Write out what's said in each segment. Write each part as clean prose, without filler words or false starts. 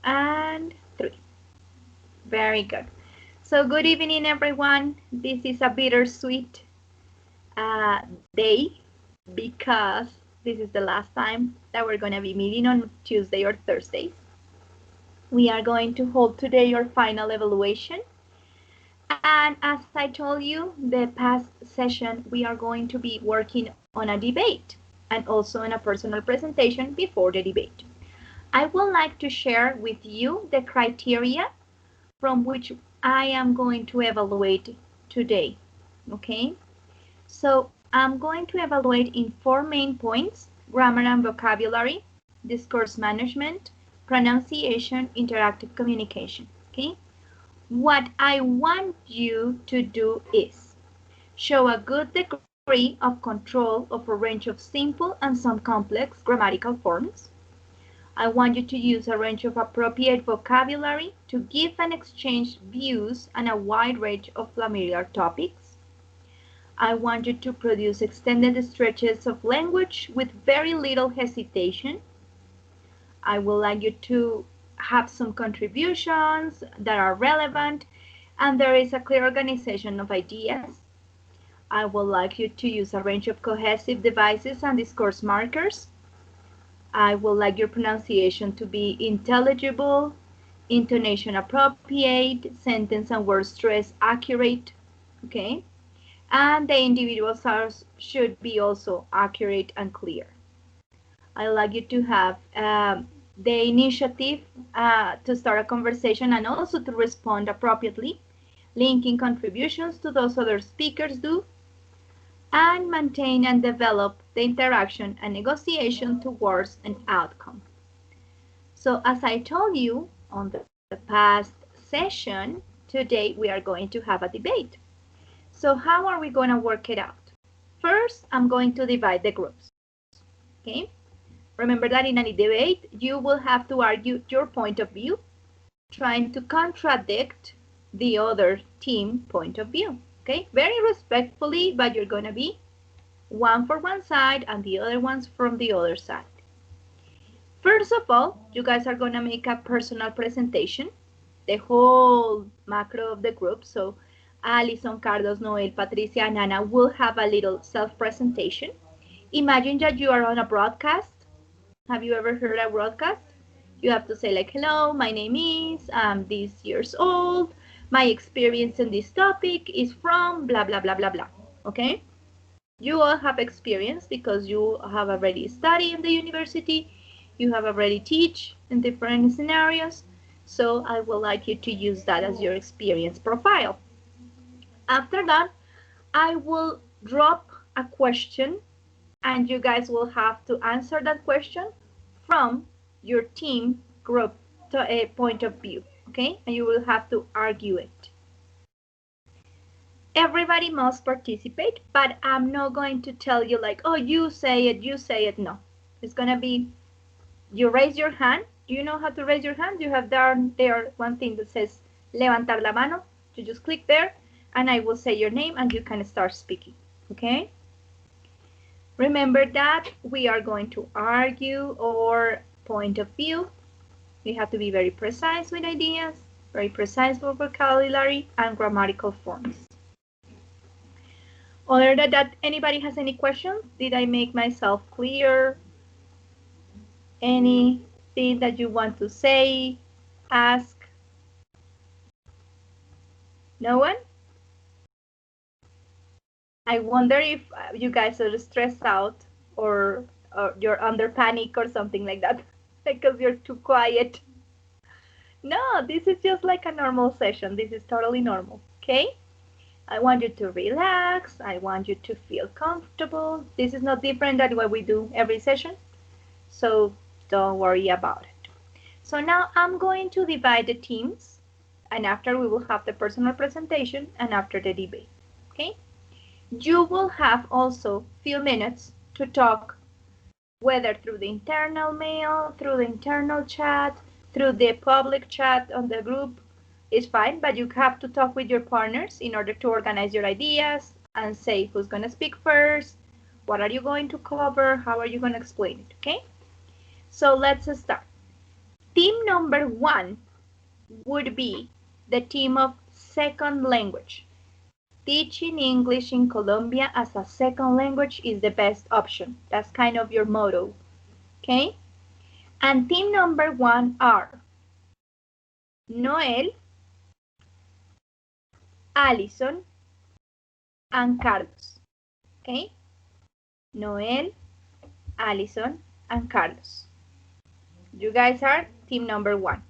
and 3. Very good. So good evening, everyone. This is a bittersweet day because this is the last time that we're going to be meeting on Tuesday or Thursdays. We are going to hold today your final evaluation. And as I told you, the past session, we are going to be working on a debate and also on a personal presentation before the debate. I would like to share with you the criteria from which I am going to evaluate today, okay? So I'm going to evaluate in 4 main points: grammar and vocabulary, discourse management, pronunciation, interactive communication, okay? What I want you to do is show a good degree of control of a range of simple and some complex grammatical forms. I want you to use a range of appropriate vocabulary to give and exchange views on a wide range of familiar topics. I want you to produce extended stretches of language with very little hesitation. I would like you to have some contributions that are relevant and there is a clear organization of ideas. I would like you to use a range of cohesive devices and discourse markers. I would like your pronunciation to be intelligible, intonation appropriate, sentence and word stress accurate, okay? And the individual source should be also accurate and clear. I like you to have the initiative to start a conversation and also to respond appropriately, linking contributions to those other speakers do, and maintain and develop the interaction and negotiation towards an outcome. So as I told you on the past session, today we are going to have a debate. So how are we going to work it out? First, I'm going to divide the groups, okay? Remember that in any debate, you will have to argue your point of view, trying to contradict the other team point of view, okay? Very respectfully, but you're going to be one for one side and the other ones from the other side. First of all, you guys are going to make a personal presentation, the whole macro of the group. So Alison, Carlos, Noel, Patricia, and Anna will have a little self-presentation. Imagine that you are on a broadcast. Have you ever heard a broadcast? You have to say like, hello, my name is, I'm this years old. My experience in this topic is from blah, blah, blah, blah, blah. Okay? You all have experience because you have already studied in the university. You have already teach in different scenarios. So I would like you to use that as your experience profile. After that, I will drop a question and you guys will have to answer that question from your team group to a point of view, okay? And you will have to argue it. Everybody must participate, but I'm not going to tell you like, oh, you say it. No, it's gonna be, you raise your hand. Do you know how to raise your hand? You have down there one thing that says levantar la mano. You just click there and I will say your name and you can start speaking, okay? Remember that we are going to argue our point of view. We have to be very precise with ideas, very precise with vocabulary and grammatical forms. Other than that, anybody has any questions? Did I make myself clear? Anything that you want to say, ask? No one? I wonder if you guys are stressed out or you're under panic or something like that because you're too quiet. No, this is just like a normal session. This is totally normal, okay? I want you to relax. I want you to feel comfortable. This is not different than what we do every session, so don't worry about it. So now I'm going to divide the teams, and after we will have the personal presentation and after the debate, okay? You will have also few minutes to talk, whether through the internal mail, through the internal chat, through the public chat on the group, is fine, but you have to talk with your partners in order to organize your ideas and say who's going to speak first, what are you going to cover, how are you going to explain it, okay? So let's start. team number 1 would be the team of second language. Teaching English in Colombia as a second language is the best option. That's kind of your motto, okay? And team number 1 are Noel, Alison, and Carlos, okay? Noel, Alison, and Carlos. You guys are team number 1.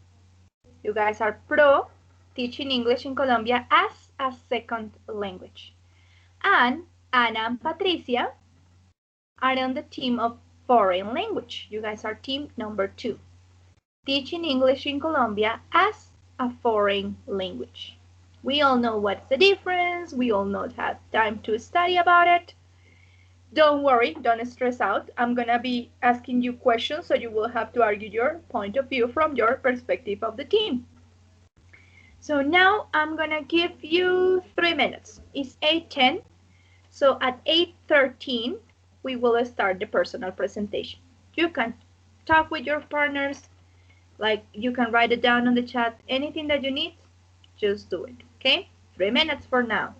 You guys are pro teaching English in Colombia as a second language. And Ana and Patricia are on the team of foreign language. You guys are team number 2. Teaching English in Colombia as a foreign language. We all know what's the difference. We all know have time to study about it. Don't worry, don't stress out. I'm gonna be asking you questions, so you will have to argue your point of view from your perspective of the team. So now I'm gonna give you 3 minutes. It's 8:10. So at 8:13, we will start the personal presentation. You can talk with your partners, like you can write it down on the chat. Anything that you need, just do it, okay? 3 minutes for now.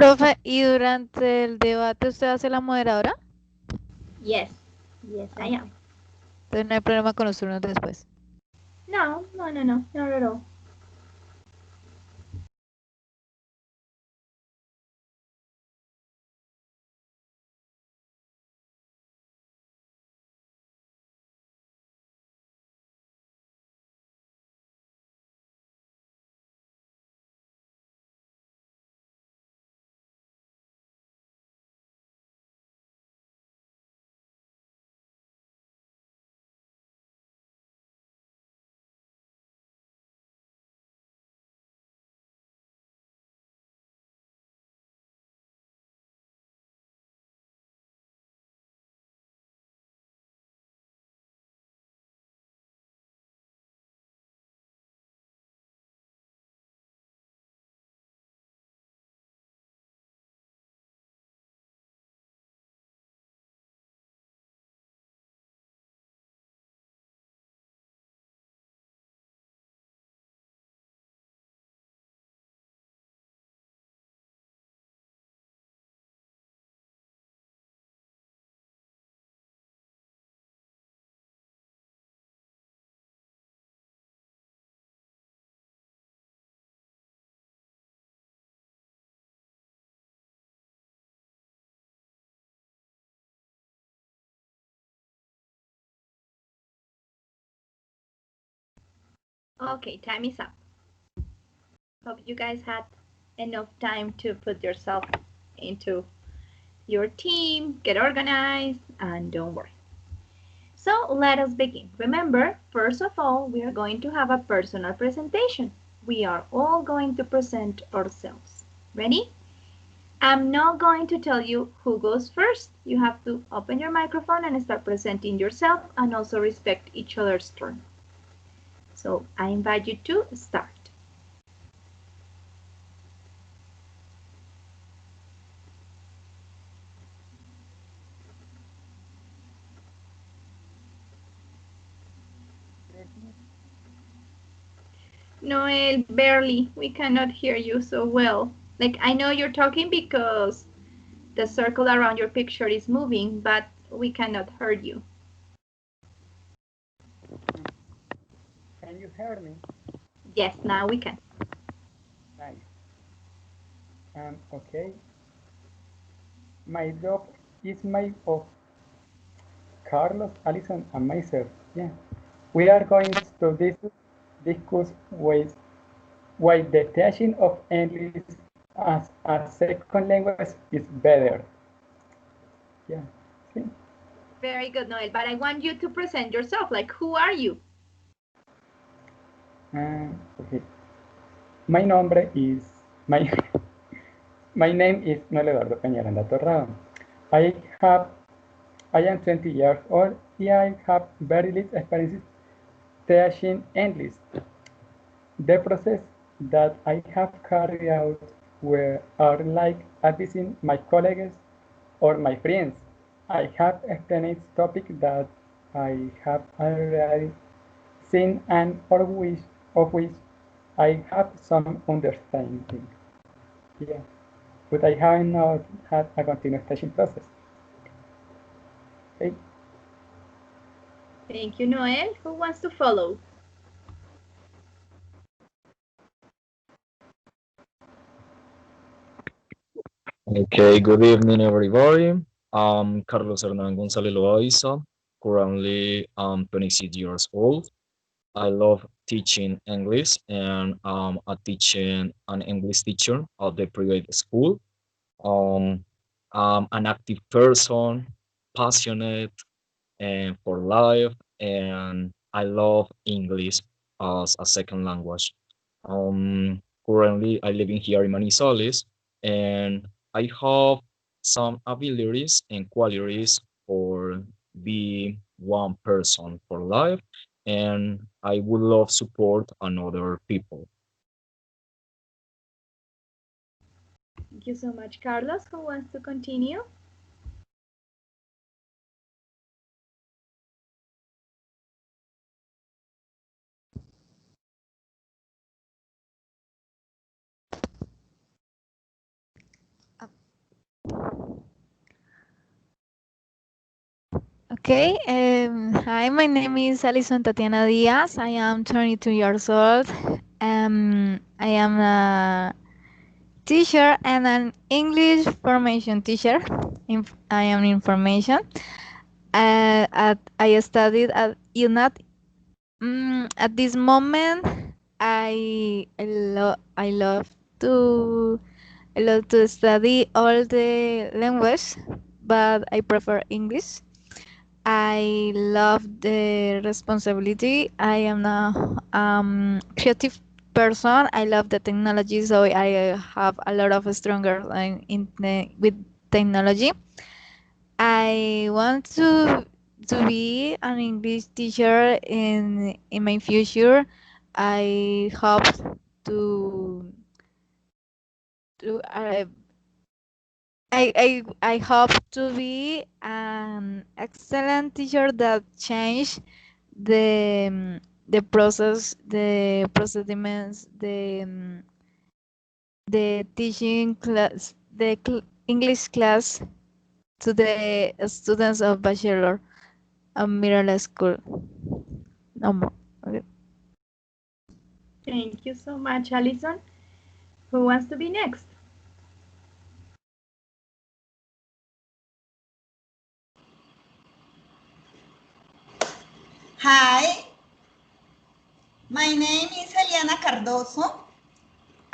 Profe, ¿y durante el debate usted hace la moderadora? Yes, yes, I Ok. am. Entonces no hay problema con los turnos después. No, no, no, no, not at all. Okay, time is up. Hope you guys had enough time to put yourself into your team, get organized, and don't worry. So let us begin. Remember, first of all, we are going to have a personal presentation. We are all going to present ourselves. Ready? I'm not going to tell you who goes first. You have to open your microphone and start presenting yourself and also respect each other's turn. So I invite you to start. Noel, barely. We cannot hear you so well. Like, I know you're talking because the circle around your picture is moving, but we cannot hear you. Can you hear me? Yes, now we can. Nice. Okay. My job is made of Carlos, Allison, and myself. Yeah. We are going to discuss why the teaching of English as a second language is better. Yeah. See? Very good, Noel. But I want you to present yourself. Like, who are you? Okay. My nombre is my my name is Noel Eduardo Peñaranda Torrado. I have I am 20 years old and I have very little experience teaching English. The process that I have carried out were are like advising my colleagues or my friends. I have explained topic that I have already seen and of which I have some understanding. Yeah, but I have not had a continuous teaching process. Okay. Thank you, Noel. Who wants to follow? Okay, good evening, everybody. I'm Carlos Hernan González Loaiza. Currently, I'm 26 years old. I love teaching English, and I'm a teaching an English teacher at the private school. Um, I'm an active person, passionate, and for life, and I love English as a second language. Currently, I live in here in Manizales, and I have some abilities and qualities for be one person for life, and I would love support another people. Thank you so much, Carlos. Who wants to continue? Okay, hi, my name is Alison Tatiana Diaz. I am 22 years old. I am a teacher and an English formation teacher. I am information. I studied at UNAT. At this moment, to I love to study all the language, but I prefer English. I love the responsibility. I am a creative person. I love the technology, so I have a lot of stronger with technology. I want to be an English teacher in my future. I hope to I hope to be an excellent teacher that change the process, the procediments, the teaching class, English class to the students of bachelor and middle school. No more. Okay. Thank you so much, Alison. Who wants to be next? Hi, My name is Eliana Cardoso.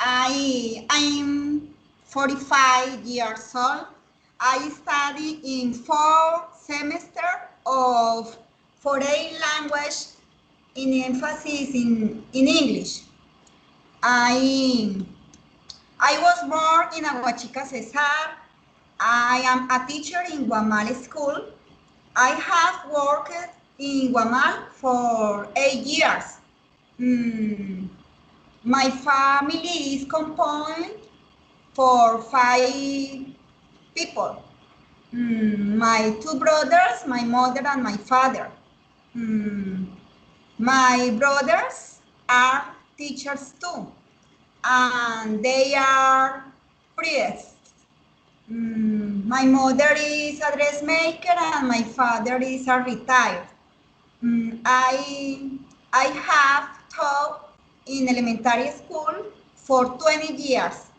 I'm 45 years old. I study in 4 semesters of foreign language in emphasis in English. I was born in Aguachica, Cesar. I am a teacher in Guamal School. I have worked in Guamal for 8 years. My family is composed for 5 people. My 2 brothers, my mother and my father. My brothers are teachers too, and they are priests. My mother is a dressmaker and my father is a retired. I have taught in elementary school for 20 years.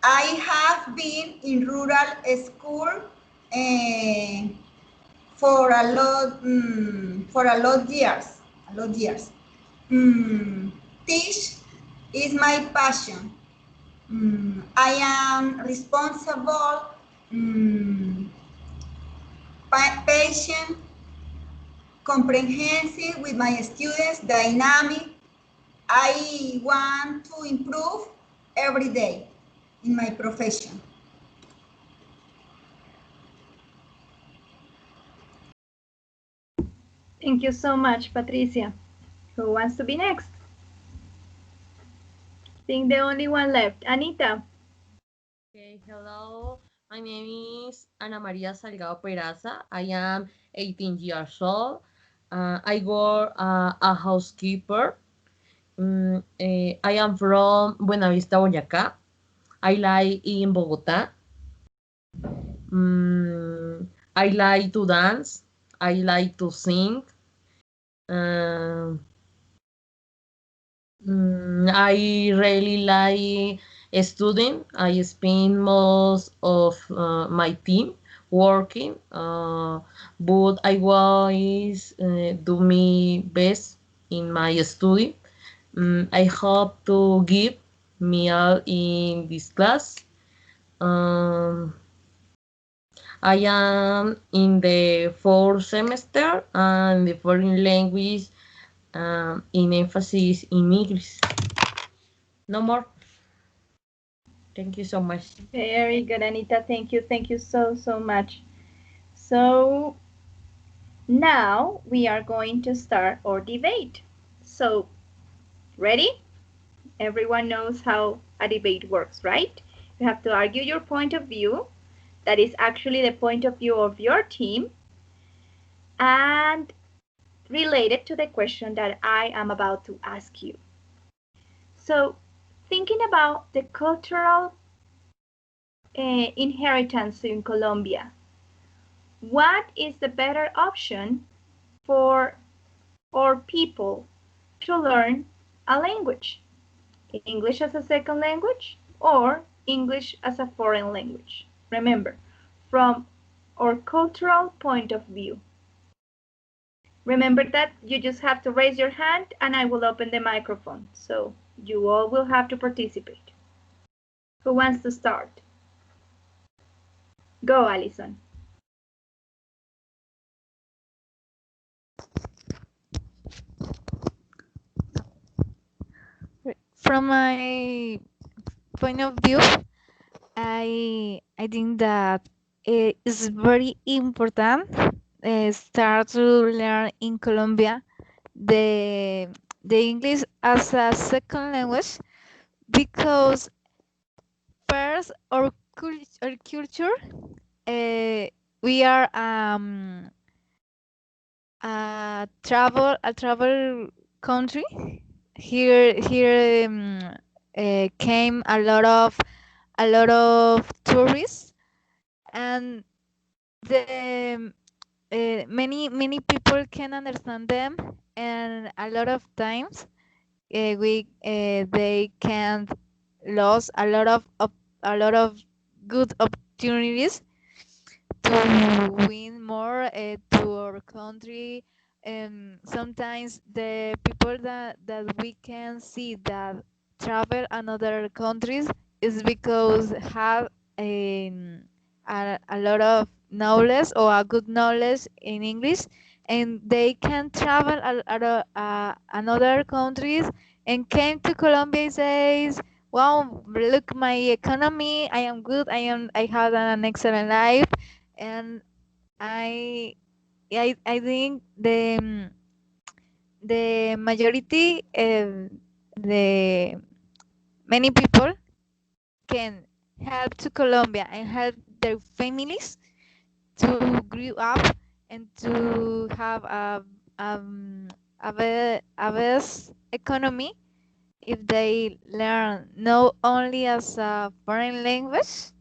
I have been in rural school for a lot years. Teach is my passion. I am responsible, patient, comprehensive with my students, dynamic. I want to improve every day in my profession. Thank you so much, Patricia. Who wants to be next? I think the only one left. Anita. Okay, hello. My name is Ana Maria Salgado Peraza. I am 18 years old. I work a housekeeper. I am from Buena Vista, Boyacá. I like in Bogota. I like to dance. I like to sing. I really like studying. I spend most of my team working, but I always do my best in my study. I hope to give me all in this class. I am in the 4th semester and the foreign language in emphasis in English. No more. Thank you so much. Very good, Anita. Thank you. Thank you so, so much. So now we are going to start our debate. So, ready? Everyone knows how a debate works, right? You have to argue your point of view. That is actually the point of view of your team. And related to the question that I am about to ask you. So, thinking about the cultural inheritance in Colombia, what is the better option for our people to learn a language? English as a second language or English as a foreign language? Remember, from our cultural point of view. Remember that you just have to raise your hand and I will open the microphone. So you all will have to participate. Who wants to start? Go, Alison. From my point of view, I think that it is very important start to learn in Colombia the English as a second language, because first our culture, we are a travel country. Here came a lot of tourists, and the many people can understand them, and a lot of times they can lose a lot of good opportunities to win more to our country, sometimes the people that we can see that travel another countries is because have a lot of knowledge or a good knowledge in English, and they can travel another countries and came to Colombia and says, wow, look my economy, I am good, I have an excellent life. And I I think the majority the many people can help to Colombia and help their families to grow up and to have um, a best economy if they learn not only as a foreign language,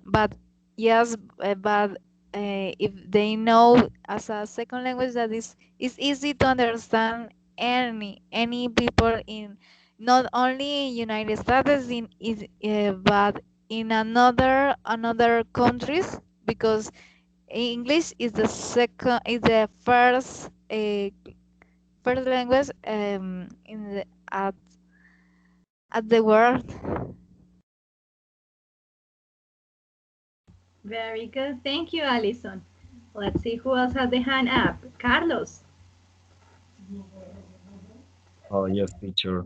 but yes, but if they know as a second language that is easy to understand any people in not only in United States but in another countries, because English is the first language in at the world. Very good. Thank you, Alison. Let's see who else has the hand up. Carlos. Oh, yes, teacher.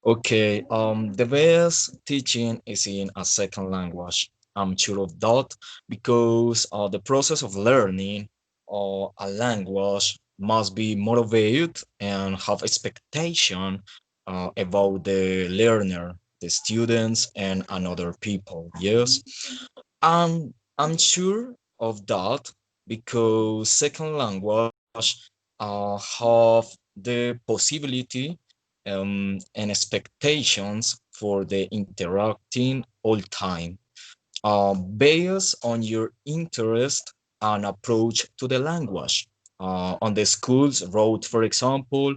Okay, the best teaching is in a second language. I'm sure of that because the process of learning a language must be motivated and have expectation about the learner, the students, and another people. Yes, I'm sure of that because second language have the possibility and expectations for the interacting all time based on your interest and approach to the language. On the school's road, for example,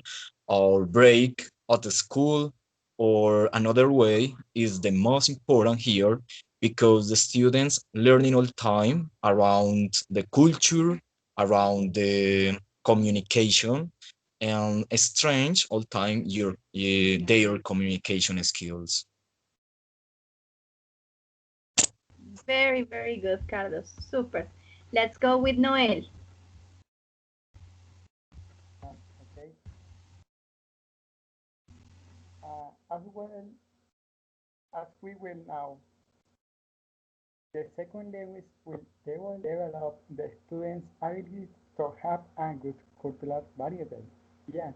or break at the school, or another way is the most important here because the students learning all time around the culture, around the communication, and strange all time their communication skills. Very, very good, Carlos. Super. Let's go with Noel. Okay. As well as we will now, the second language will develop the students' ability to have a good cultural variety. Yeah,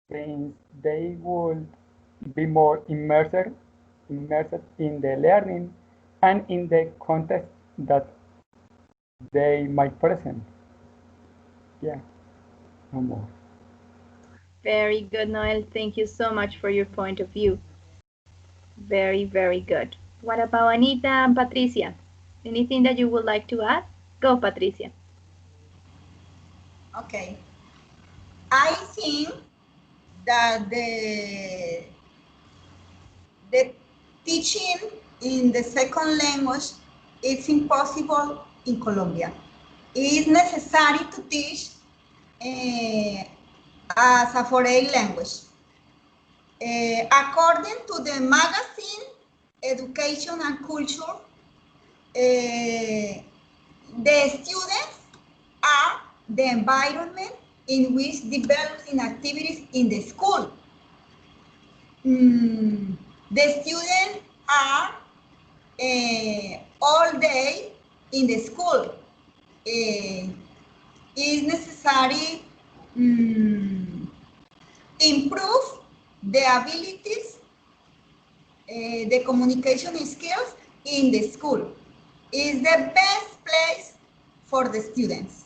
since they would be more immersed in the learning and in the context that they might present. Yeah, no more. Very good, Noel. Thank you so much for your point of view. Very, very good. What about Anita and Patricia? Anything that you would like to add? Go, Patricia. Okay. I think that the teaching in the second language is impossible in Colombia. It is necessary to teach as a foreign language. According to the magazine Education and Culture, the students are the environment in which developing activities in the school. The students are all day in the school. It is necessary improve the abilities, the communication skills in the school. Is the best place for the students.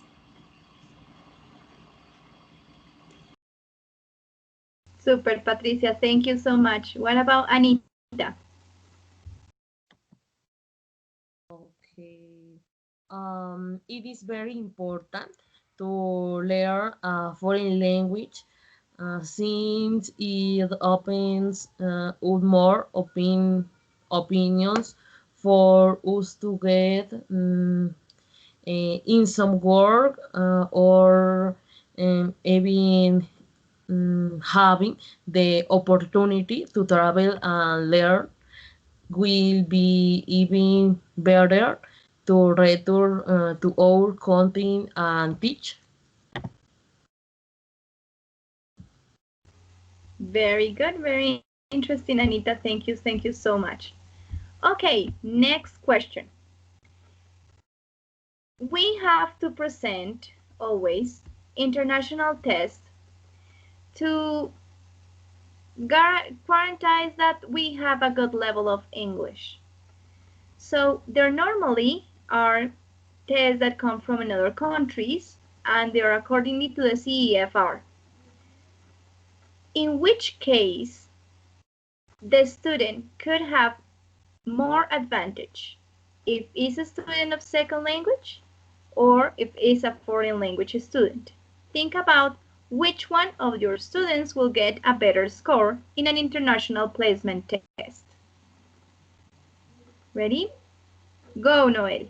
Super, Patricia. Thank you so much. What about Anita? Okay. It is very important to learn a foreign language since it opens with more opinions for us to get in some work or even having the opportunity to travel and learn will be even better to return to our country and teach. Very good, very interesting, Anita. Thank you so much. Okay, next question. We have to present always international tests to guarantee that we have a good level of English. So there normally are tests that come from another countries and they are accordingly to the CEFR. In which case the student could have more advantage if is a student of second language or if is a foreign language student. Think about which one of your students will get a better score in an international placement test. Ready? Go, Noel.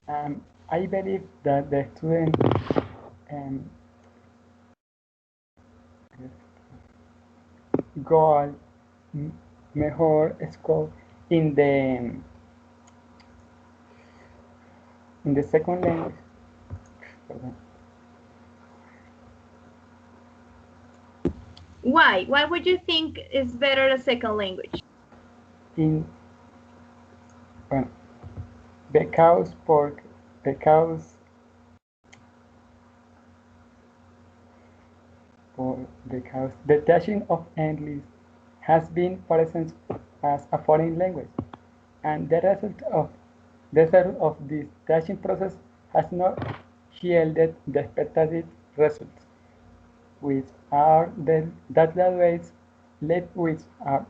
I believe that the student got mejor score in the second language. Pardon. Why? Why would you think is better a second language? Well, because the teaching of English has been present as a foreign language, and the result of this teaching process has not yielded the expected results, which are that graduates left with a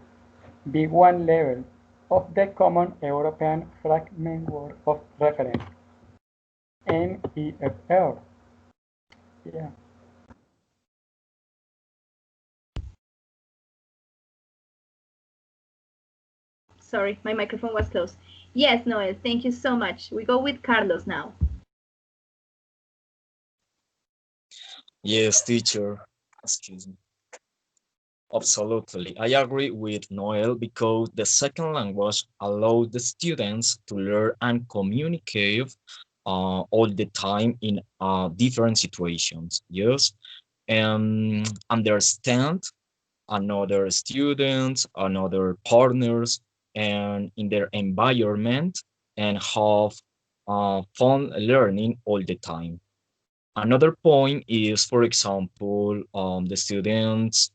B1 level of the Common European Framework of Reference, MEFR. Yeah. Sorry, my microphone was closed. Yes, Noel, thank you so much. We go with Carlos now. Yes, teacher. Excuse me. Absolutely. I agree with Noel because the second language allows the students to learn and communicate all the time in different situations. Yes. And understand another students, another partners, and in their environment and have fun learning all the time. Another point is, for example, the students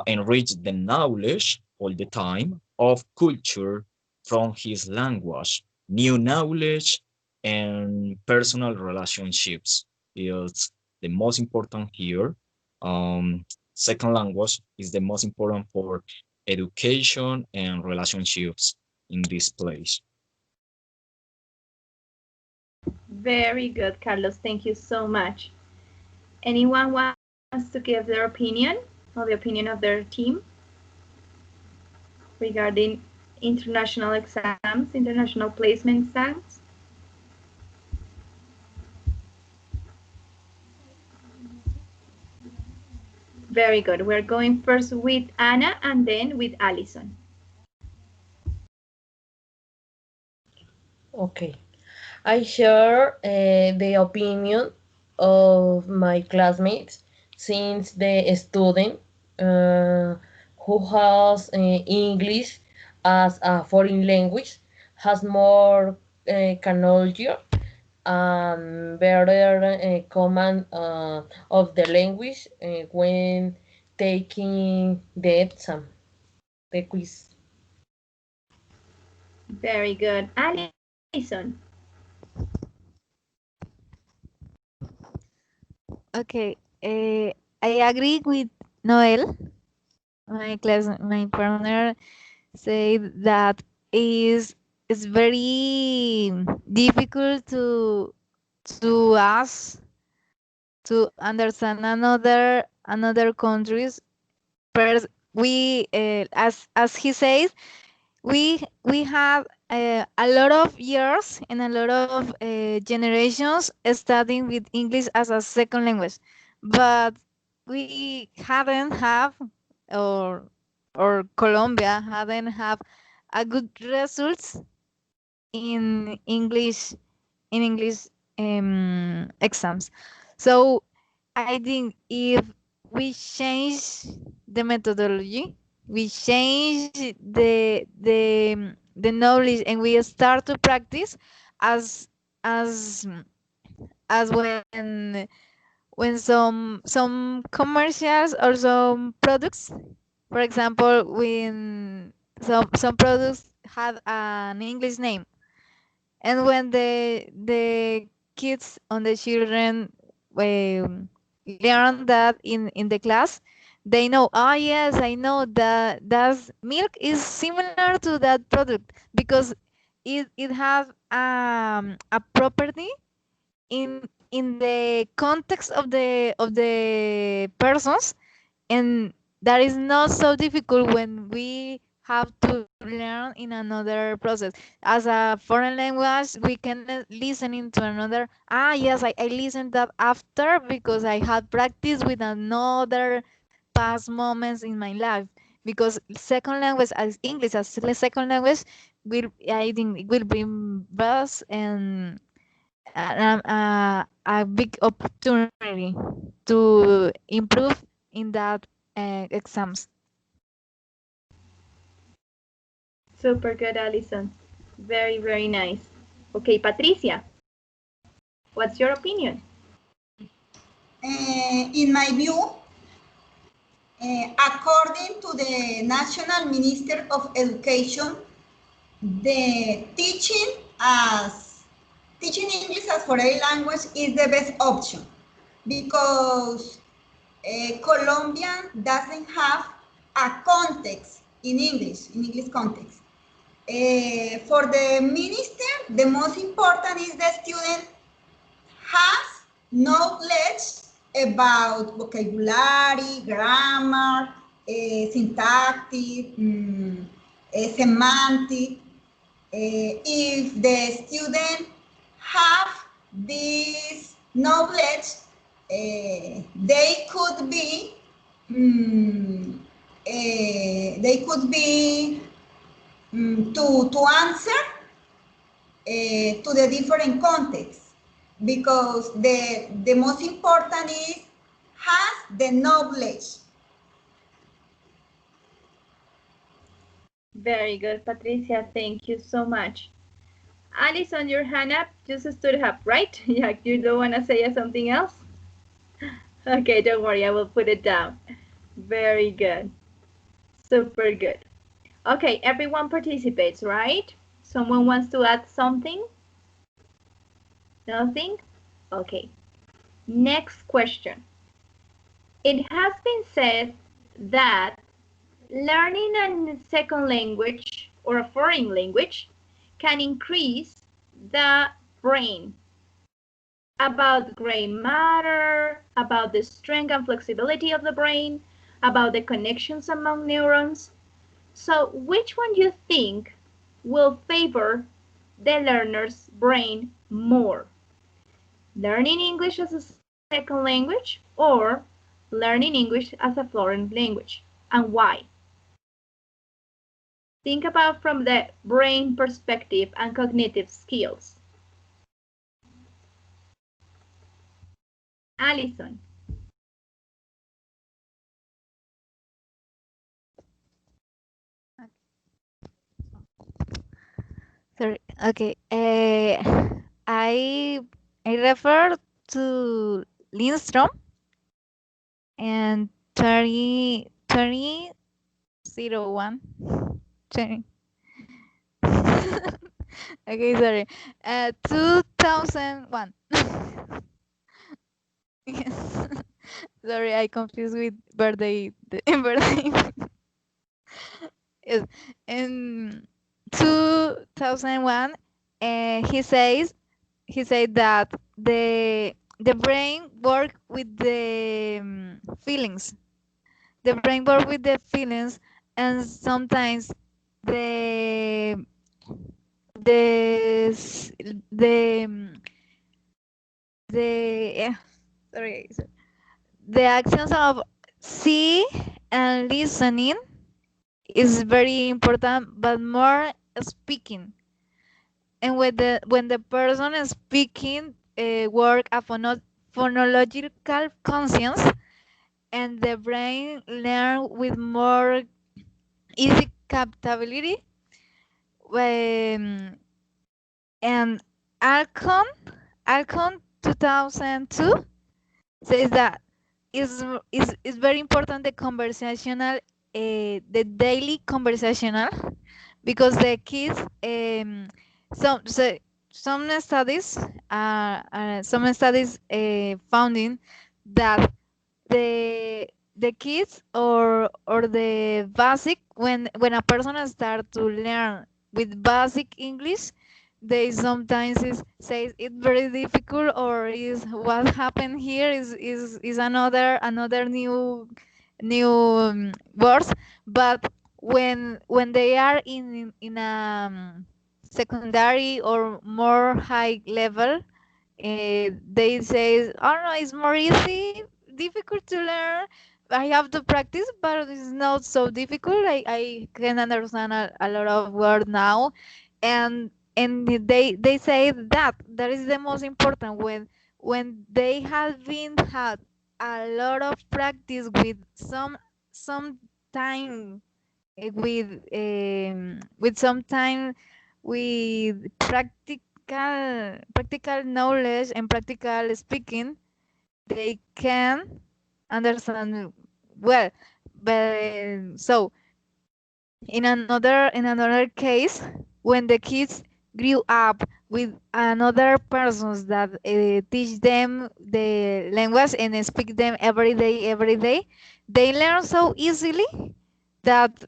enrich the knowledge all the time of culture from his language, new knowledge, and personal relationships is the most important here. Um, Second language is the most important for education and relationships in this place. Very good, Carlos. Thank you so much. Anyone wants to give their opinion or the opinion of their team regarding international exams, international placement exams? Very good. We're going first with Anna and then with Allison. Okay. I share the opinion of my classmates since the student uh, who has English as a foreign language has more knowledge and better command of the language when taking the exam, the quiz. Very good. Allison. Okay, I agree with Noel. My partner said that is very difficult to us to understand another countries. We as he says, we have a lot of years and a lot of generations studying with English as a second language, but we hadn't have or Colombia hadn't have a good results in English exams. So I think if we change the methodology, we change the knowledge, and we start to practice as as as when some commercials or some products, for example, when some products had an English name, and when the kids and the children learn that in the class, they know, oh yes, I know that that's milk is similar to that product because it has a property in the context of the persons, and that is not so difficult when we have to learn in another process. As a foreign language, we can listen into another, yes, I listened that after because I had practiced with another past moments in my life, because second language as English as second language will, I think it will bring us and a big opportunity to improve in that exams. Super good, Alison. Very, very nice. Okay, Patricia, what's your opinion? In my view, according to the National Minister of Education, the teaching English as foreign language is the best option because Colombia doesn't have a context in English context. For the minister, the most important is the student has knowledge about vocabulary, grammar, syntactic, semantic. If the student have this knowledge, they could be to answer to the different contexts, because the most important is has the knowledge. Very good, Patricia. Thank you so much. Alison, your hand up just stood up, right? Yeah, you don't want to say something else? Okay, don't worry, I will put it down. Very good. Super good. Okay, everyone participates, right? Someone wants to add something? Nothing? Okay. Next question. It has been said that learning a second language or a foreign language can increase the brain, about gray matter, about the strength and flexibility of the brain, about the connections among neurons. So which one do you think will favor the learner's brain more? Learning English as a second language or learning English as a foreign language, and why? Think about from the brain perspective and cognitive skills. Alison. Sorry. Okay. I refer to Lindstrom and 2001. 20. Okay, sorry. 2001. Yes. Sorry, I confused with birthday. Birthday. Yes. In 2001, he said that the brain work with the feelings. The brain work with the feelings, and sometimes the the s- the the sorry, the actions of see and listening is very important, but more speaking. And when the person is speaking, work a phonological conscience, and the brain learn with more easy capability. Um, and Alcon Alcon 2002 says that is very important the daily conversational, because the kids some so, some studies founding that the kids or the basic, when a person start to learn with basic English, they sometimes says it very difficult, or is what happened here is another new words. But when they are in a secondary or more high level, they say, oh no, it's more easy, difficult to learn. I have to practice, but it's not so difficult. I can understand a lot of words now. And they say that is the most important, when they have been had a lot of practice with some time, with some time, with practical knowledge and practical speaking, they can understand well. But so in another case, when the kids grew up with another persons that teach them the language and speak them every day, they learn so easily that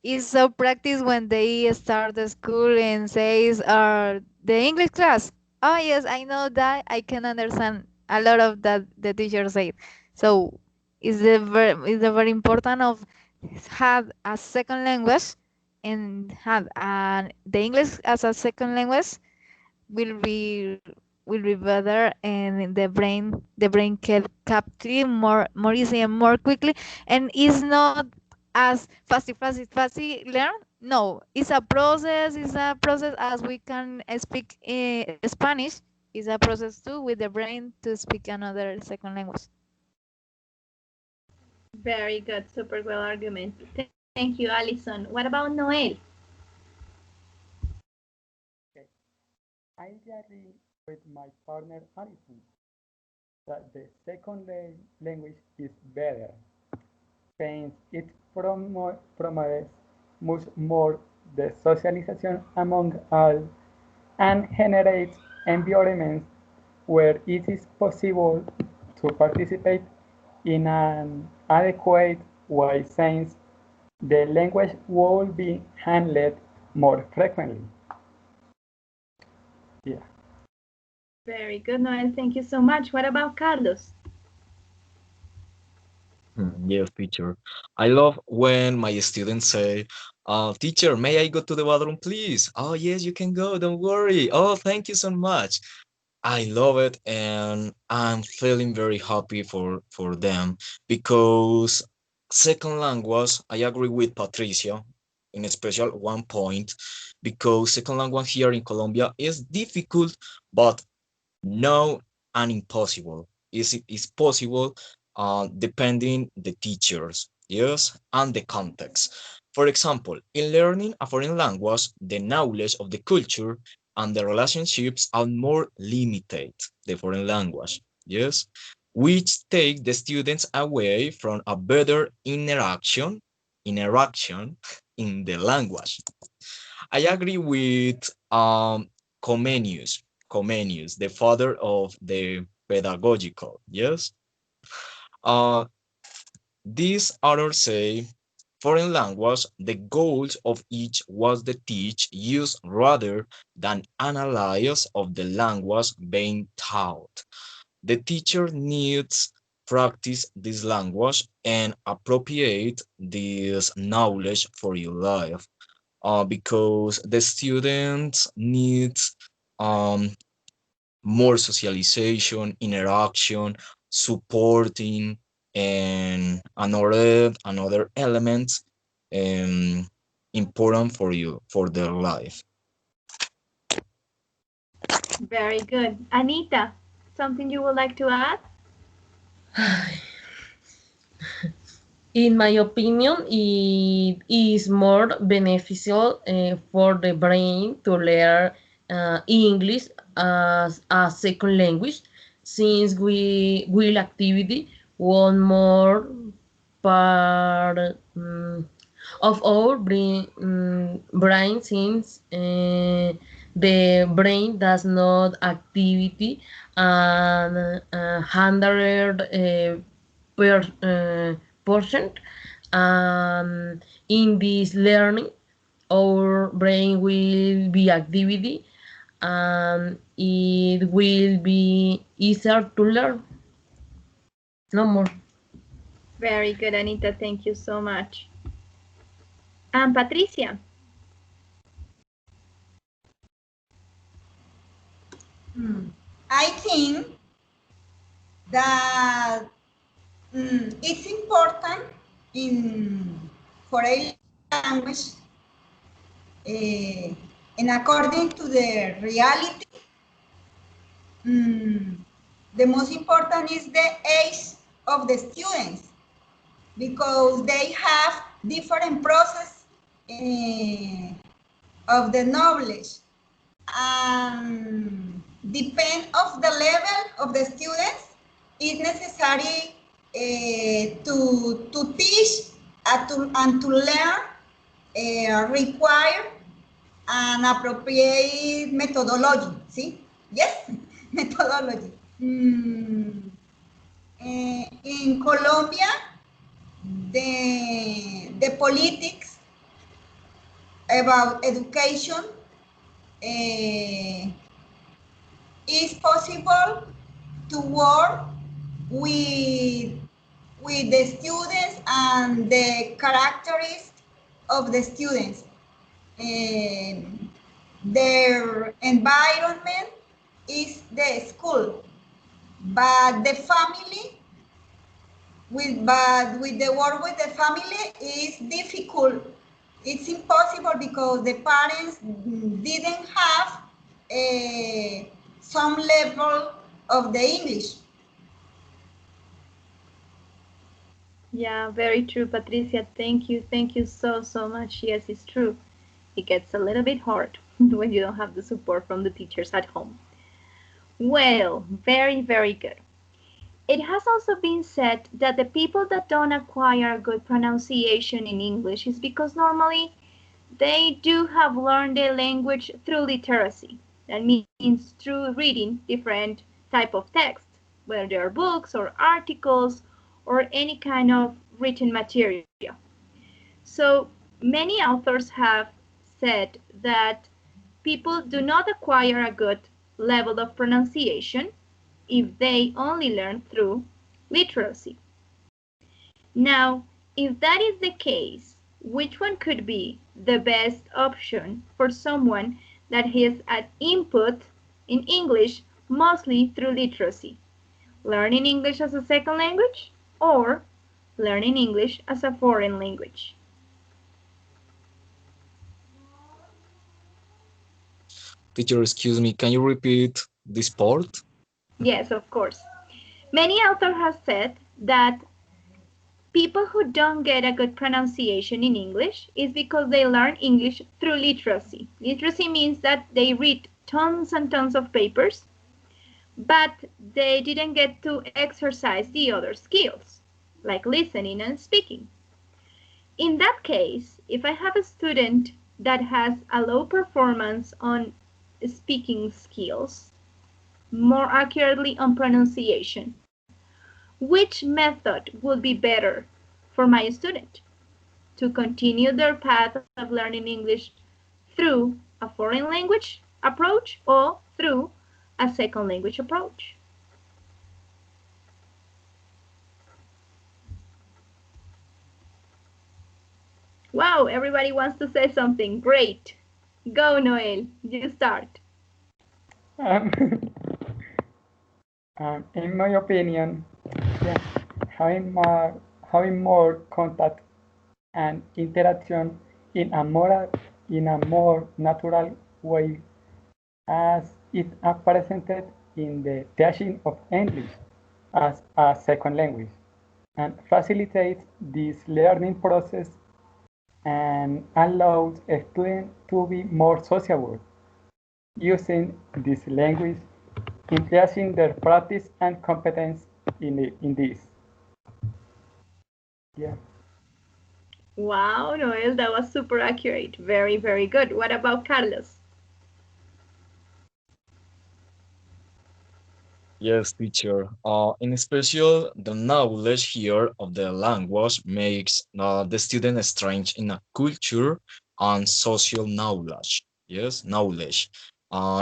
is so practice when they start the school and says, the English class. Oh yes, I know that. I can understand a lot of that the teacher said. So is the very important of have a second language, and have the English as a second language will be will be better, and the brain can capture more easy and more quickly, and it's not as fast learn. No, it's a process as we can speak Spanish. It's a process too with the brain to speak another second language. Very good, super well argument. Thank you, Alison. What about Noel? Okay. I agree with my partner Alison that the second language is better, since it promotes much more the socialization among all and generates environments where it is possible to participate in an adequate way, since the language will be handled more frequently. Yeah. Very good, Noel. Thank you so much. What about Carlos? Yes, teacher. I love when my students say, teacher, may I go to the bathroom, please? Oh, yes, you can go. Don't worry. Oh, thank you so much. I love it, and I'm feeling very happy for them, because second language, I agree with Patricia, in special one point, because second language here in Colombia is difficult, but no and impossible. Is possible, depending the teachers, yes, and the context. For example, in learning a foreign language, the knowledge of the culture and the relationships are more limited, the foreign language, yes, which take the students away from a better interaction in the language. I agree with Comenius, the father of the pedagogical. Yes. Uh, these others say foreign language, the goals of each was the teach use rather than analyze of the language being taught. The teacher needs practice this language and appropriate this knowledge for your life. because the students need um, more socialization, interaction, supporting, and another elements um, important for you for their life. Very good. Anita, something you would like to add? In my opinion, it is more beneficial for the brain to learn English as a second language, since we will activity one more part of our brain, since the brain does not activity and 100 per, percent. In this learning, our brain will be activity and it will be easier to learn. No more. Very good, Anita. Thank you so much. And Patricia. I think that it's important for a language, and according to the reality, the most important is the age of the students, because they have different process of the knowledge, and depend of the level of the students, it's necessary to teach and to learn require an appropriate methodology. See? Yes, methodology. In Colombia, the politics about education is possible to work with the students and the characteristics of the students. Their environment is the school, but the family with the work with the family is difficult. It's impossible because the parents didn't have some level of the English. Yeah, very true, Patricia. Thank you. Thank you so, so much. Yes, it's true. It gets a little bit hard when you don't have the support from the teachers at home. Well, very, very good. It has also been said that the people that don't acquire good pronunciation in English is because normally they do have learned the language through literacy. That means through reading different type of text, whether they are books or articles or any kind of written material. So many authors have said that people do not acquire a good level of pronunciation if they only learn through literacy. Now, if that is the case, which one could be the best option for someone that has an input in English mostly through literacy? Learning English as a second language or learning English as a foreign language? Teacher, excuse me, can you repeat this part? Yes, of course. Many authors have said that people who don't get a good pronunciation in English is because they learn English through literacy. Literacy means that they read tons and tons of papers, but they didn't get to exercise the other skills, like listening and speaking. In that case, if I have a student that has a low performance on speaking skills, more accurately on pronunciation, which method would be better for my student? To continue their path of learning English through a foreign language approach or through a second language approach? Wow, everybody wants to say something. Great. Go, Noel. You start. Um, in my opinion, yeah, having more contact and interaction in a more natural way as it are presented in the teaching of English as a second language and facilitates this learning process and allows students to be more sociable using this language, increasing their practice and competence in this. Yeah. Wow, Noel, that was super accurate. Very, very good. What about Carlos? Yes, teacher. In special, the knowledge here of the language makes the student strange in a culture and social knowledge. Yes, knowledge.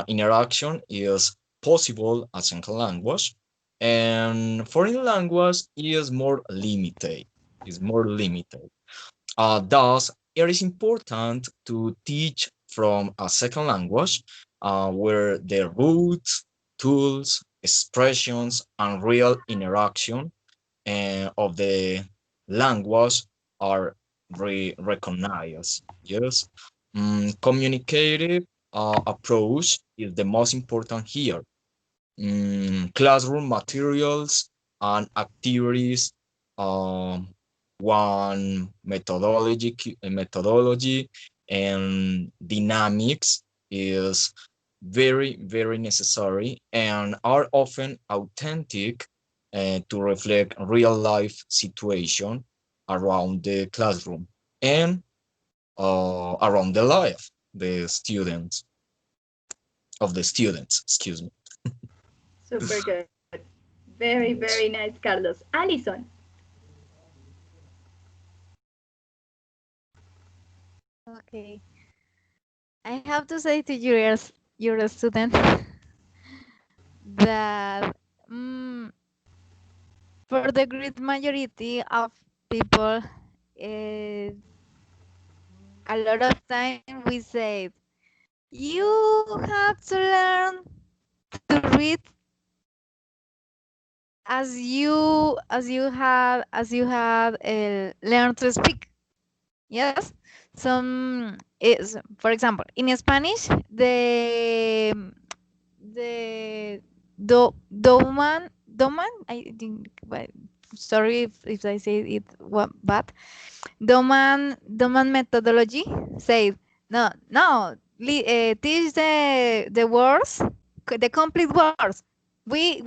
Interaction is possible as in language, and foreign language is more limited. Is more limited. Thus, it is important to teach from a second language where the roots, tools, expressions, and real interaction of the language are recognized. Yes. Communicative approach is the most important here. Classroom materials and activities, um, one methodology and dynamics is very necessary and are often authentic to reflect real life situation around the classroom and around the life the students, excuse me. Super good. Very, very nice, Carlos. Alison. Okay. I have to say to you're a student that for the great majority of people, uh, a lot of time we say you have to learn to read as you have learned to speak. Yes, some is for example in Spanish the doman I think, but sorry if I say it bad. Doman methodology says no, teach the words, the complete words. We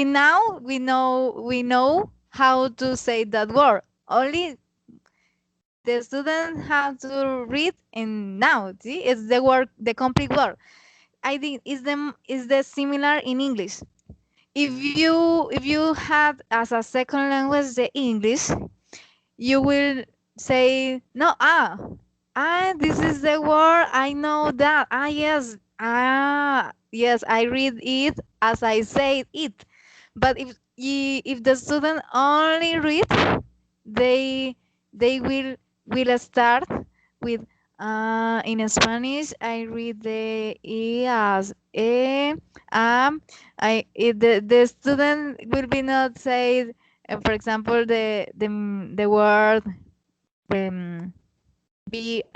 know how to say that word. Only the student have to read and now see it's the word, the complete word. I think is the similar in English. If you have as a second language the English, you will say no, this is the word, I know that, yes, I read it as I say it. But if the student only read, they will start with in Spanish I read the e as the student will be not say, for example, the word um, break.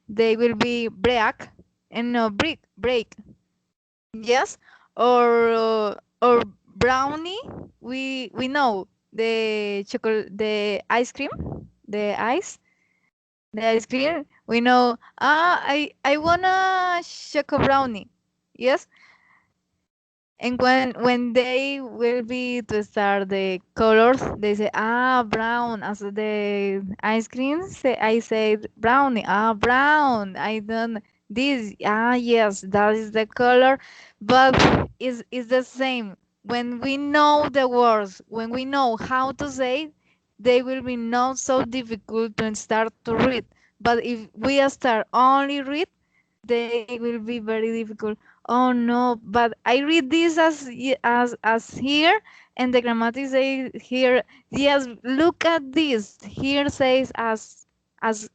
They will be break and no break. Yes, or brownie. We know the chocolate, the ice cream. We know. I want a choco brownie. Yes, and when they will be to start the colors, they say brown. As the ice cream, I said brownie. Brown. I don't this. Yes, that is the color, but is the same. When we know the words, when we know how to say, they will be not so difficult to start to read. But if we start only read, they will be very difficult. oh no, but I read this as here, and the grammatic say here, yes, look at this. Here says as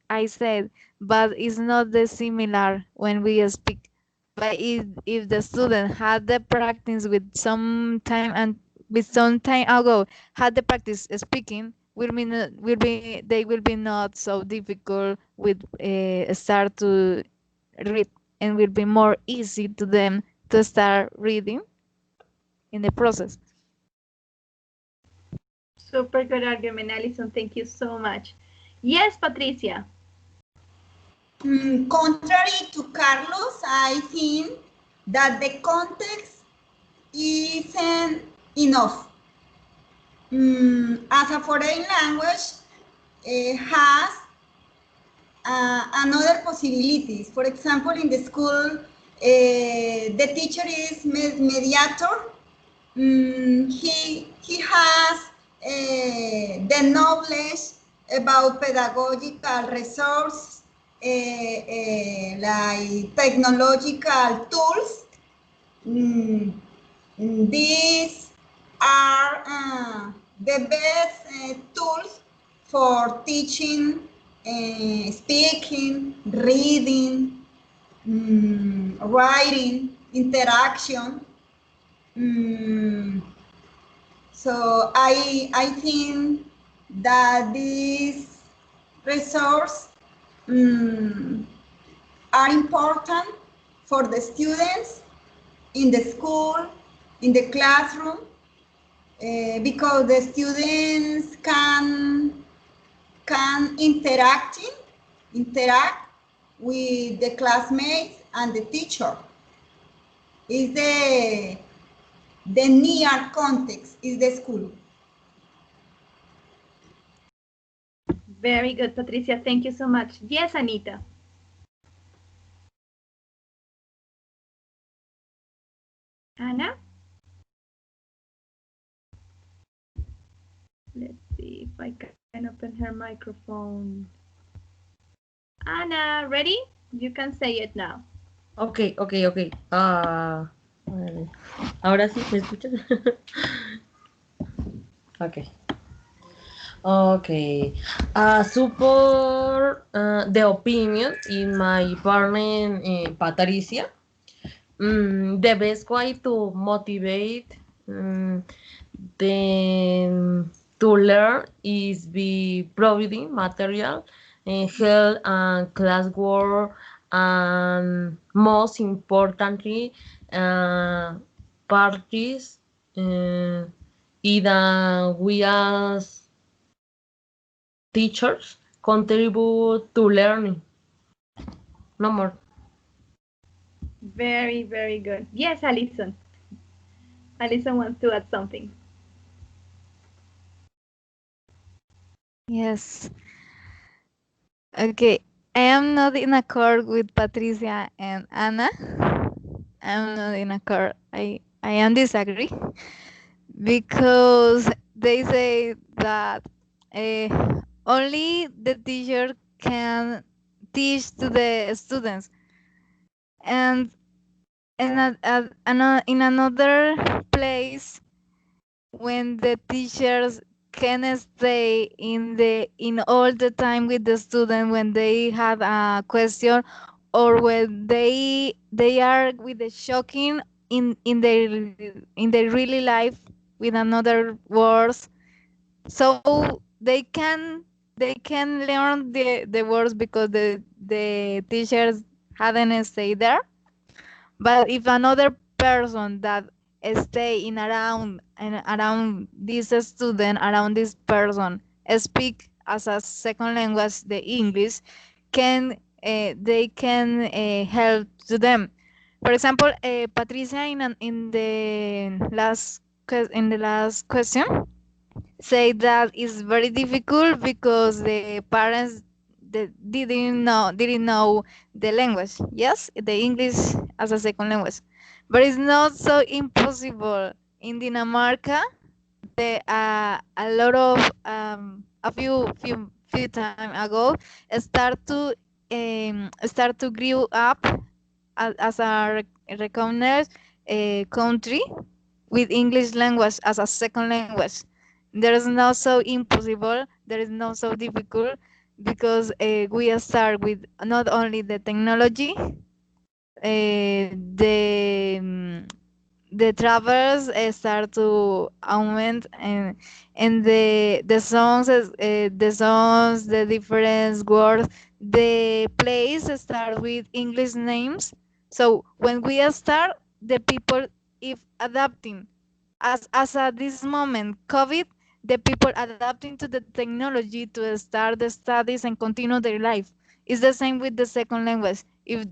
I said, but it's not the similar when we speak. But if the student had the practice with some time and with some time ago had the practice speaking, they will be not so difficult with start to read, and will be more easy to them to start reading in the process. Super good argument, Alison. Thank you so much. Yes, Patricia. Contrary to Carlos, I think that the context isn't enough. As a foreign language, has another possibilities. For example, in the school, the teacher is mediator. He has the knowledge about pedagogical resources, like technological tools. These are the best tools for teaching, speaking, reading, writing, interaction. So I think that these resources are important for the students in the school, in the classroom, because the students can interact with the classmates and the teacher. Is the near context is the school. Very good, Patricia. Thank you so much. Yes, Anita. Anna? Let's see if I can open her microphone. Anna, ready? You can say it now. Ok. Ahora sí, ¿me escuchas? Ok. Okay. Support the opinion in my partner, Patricia. The best way to motivate them to learn is be providing material, help and classwork, and most importantly, parties. Either we as teachers contribute to learning. No more. Very, very good. Yes, Alison. Alison wants to add something. Yes. Okay. I am not in accord with Patricia and Anna. I'm not in accord. I am disagree because they say that only the teacher can teach to the students, and in another place, when the teachers can stay in all the time with the student when they have a question, or when they are with the shocking in their really life with another words, so they can learn the words because the teachers hadn't stayed there. But if another person that stay in around and around this student, around this person, speak as a second language the English, can they can help to them. For example, Patricia in the last question say that it's very difficult because the parents didn't know the language. Yes, the English as a second language, but it's not so impossible. In Dinamarca, a lot of a few time ago start to grow up as a recognized country with English language as a second language. There is not so impossible. There is not so difficult because we start with not only the technology, the travels start to augment, and the songs, the different words, the place start with English names. So when we start, the people, if adapting, as at this moment COVID, the people adapting to the technology to start the studies and continue their life. It's the same with the second language. If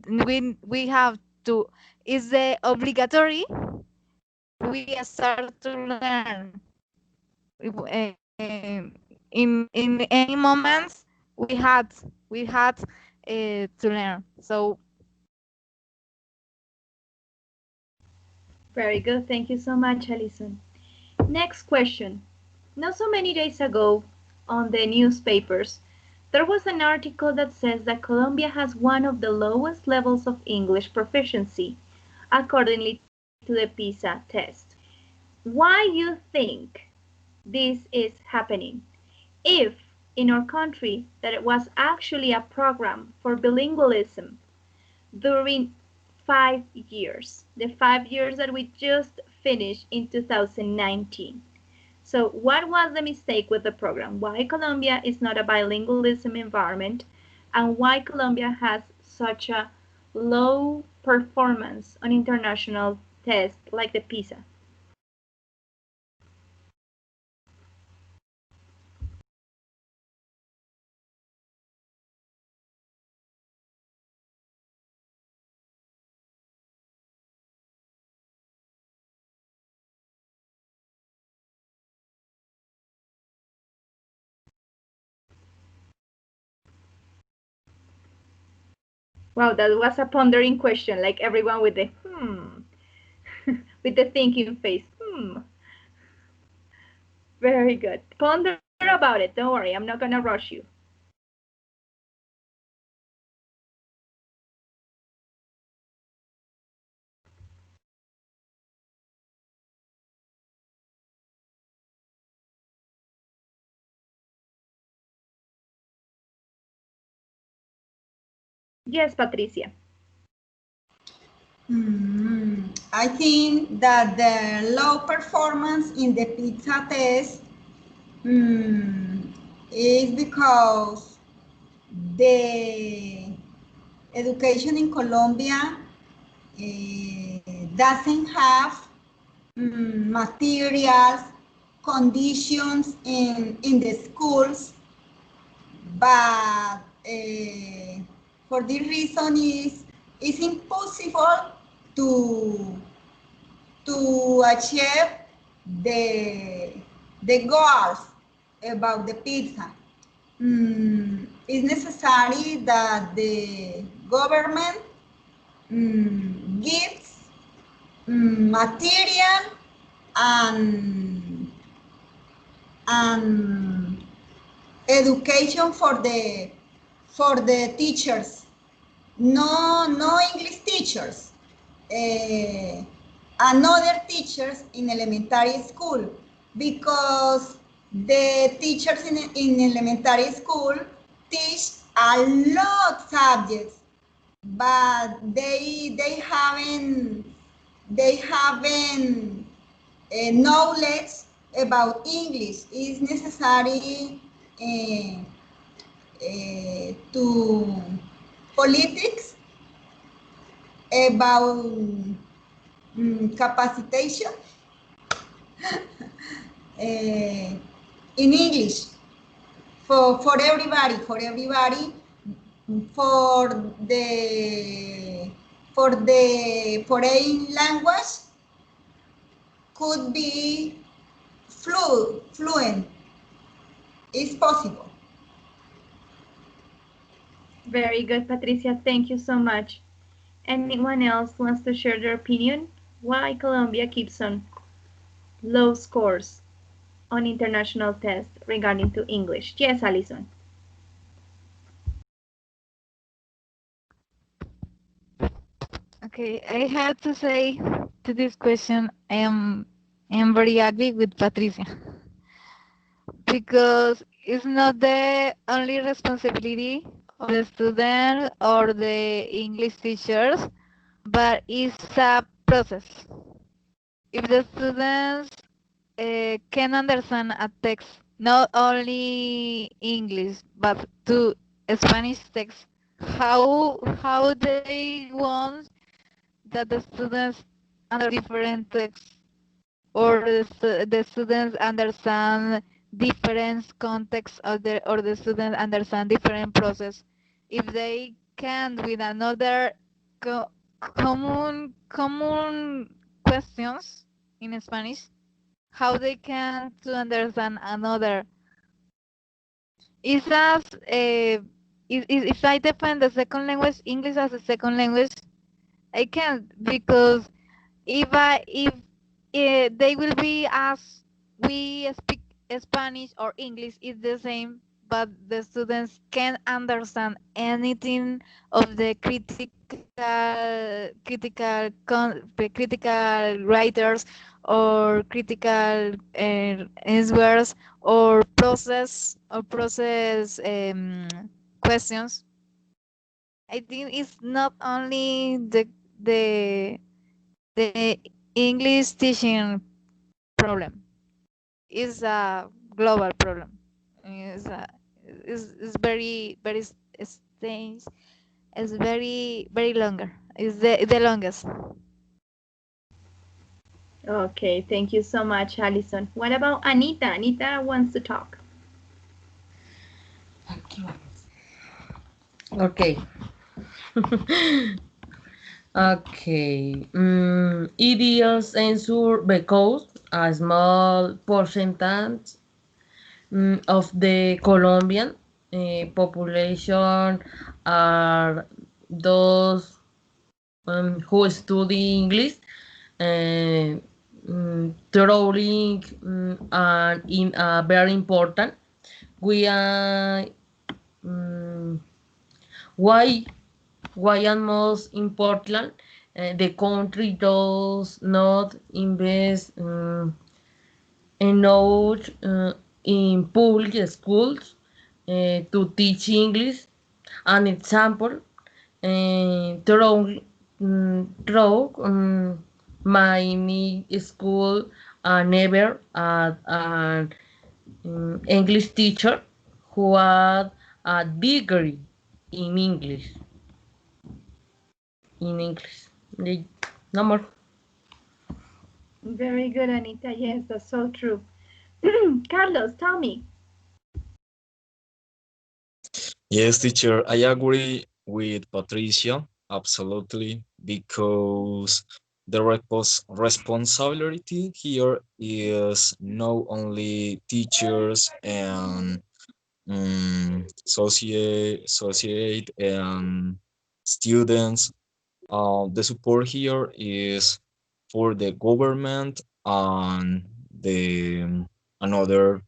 we have to, is the obligatory, we start to learn. In any moments we had to learn. So Very good. Thank you so much, Alison. Next question. Not so many days ago, on the newspapers, there was an article that says that Colombia has one of the lowest levels of English proficiency, according to the PISA test. Why you think this is happening? If in our country that it was actually a program for bilingualism during 5 years, the 5 years that we just finished in 2019. So what was the mistake with the program? Why Colombia is not a bilingualism environment, and why Colombia has such a low performance on international tests like the PISA? Wow, that was a pondering question, like everyone with the with the thinking face. Very good. Ponder about it. Don't worry, I'm not gonna rush you. Yes, Patricia. I think that the low performance in the PISA test is because the education in Colombia doesn't have materials, conditions in the schools, but for this reason it's impossible to achieve the goals about the PISA. It's necessary that the government gives material and education for the teachers. No English teachers. Another teachers in elementary school, because the teachers in elementary school teach a lot subjects, but they haven't knowledge about English. It's necessary to politics about capacitation in English for everybody, for the foreign language could be fluent. It's possible. Very good, Patricia. Thank you so much. Anyone else wants to share their opinion? Why Colombia keeps on low scores on international tests regarding to English? Yes, Alison. Okay, I have to say to this question, I am very agree with Patricia because it's not the only responsibility of the student or the English teachers, but it's a process. If the students can understand a text, not only English but to Spanish text, how they want that the students under different texts or the students understand different contexts of the or the students understand different process. If they can with another common questions in Spanish, how they can to understand another. Is as if I define the second language English as a second language, I can't because if they will be as we speak Spanish or English is the same, but the students can understand anything of the critical writers or critical answers or process questions. I think it's not only the English teaching problem is a global problem. Is very strange. It's very longer. It's the longest. Okay, thank you so much, Alison. What about Anita? Anita wants to talk. Okay. Okay. It is censored because a small percentage of the Colombian population are those who study English thoroughly and in a very important. We are why and most important, the country does not invest enough in public schools to teach English. An example, through my school, never had an English teacher who had a degree in English. No more. Very good, Anita. Yes, that's so true. Carlos, tell me. Yes, teacher, I agree with Patricia, absolutely, because the responsibility here is not only teachers and associate and students. The support here is for the government and the another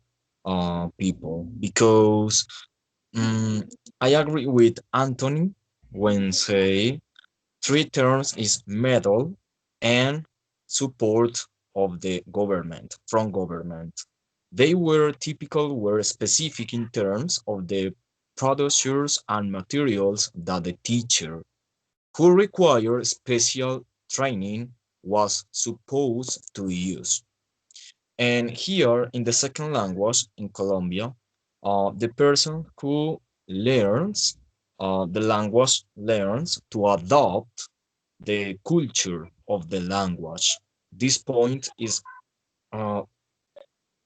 people because I agree with Anthony when say three terms is medal and support of the government from government. They were specific in terms of the producers and materials that the teacher who required special training was supposed to use. And here in the second language in Colombia, the person who learns the language learns to adopt the culture of the language. This point is uh,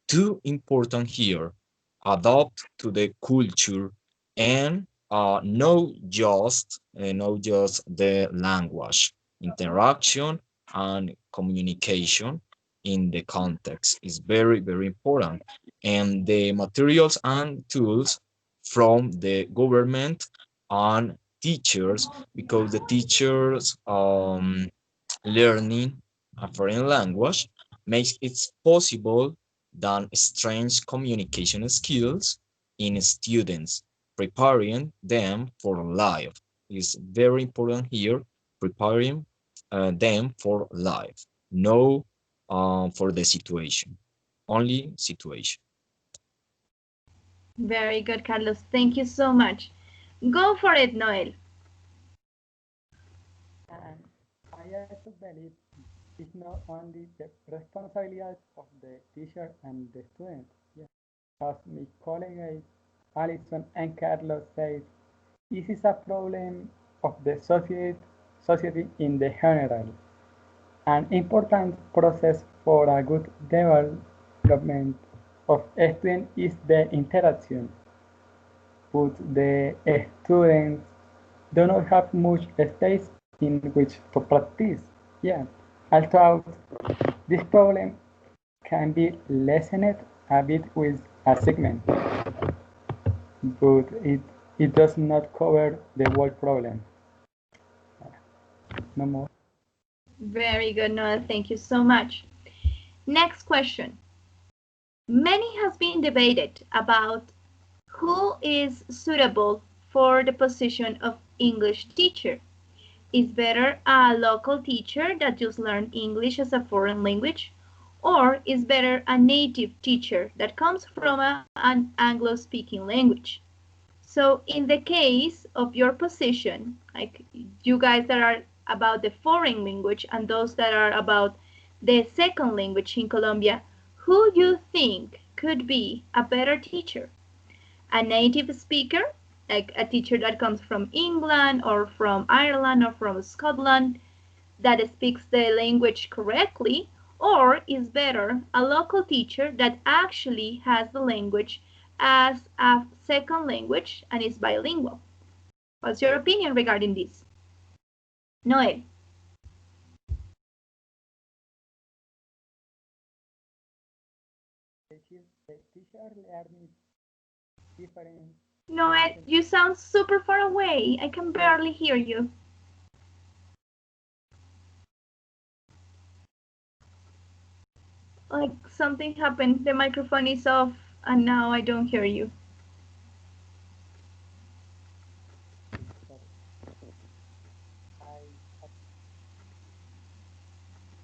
too important here. Adopt to the culture and not just the language. Interaction and communication in the context is very important. And the materials and tools from the government and teachers, because the teachers learning a foreign language makes it possible than strange communication skills in students, preparing them for life. Is very important here, preparing them for life. No for the situation. Only situation. Very good, Carlos. Thank you so much. Go for it, Noel. And I also believe it's not only the responsibility of the teacher and the student. Yeah. As my colleagues Alison and Carlos said, this is a problem of the society in the general. An important process for a good development of a student is the interaction, but the students do not have much space in which to practice. Yeah, although this problem can be lessened a bit with a segment, but it does not cover the whole problem. No more. Very good, Noel. Thank you so much. Next question. Many has been debated about who is suitable for the position of English teacher. Is better a local teacher that just learned English as a foreign language, or is better a native teacher that comes from an Anglo-speaking language? So in the case of your position, like you guys that are about the foreign language and those that are about the second language in Colombia, who you think could be a better teacher? A native speaker, like a teacher that comes from England or from Ireland or from Scotland that speaks the language correctly, or is better a local teacher that actually has the language as a second language and is bilingual? What's your opinion regarding this? Noel. The teacher learning different Noel, you sound super far away. I can barely hear you. Like something happened. The microphone is off and now I don't hear you. I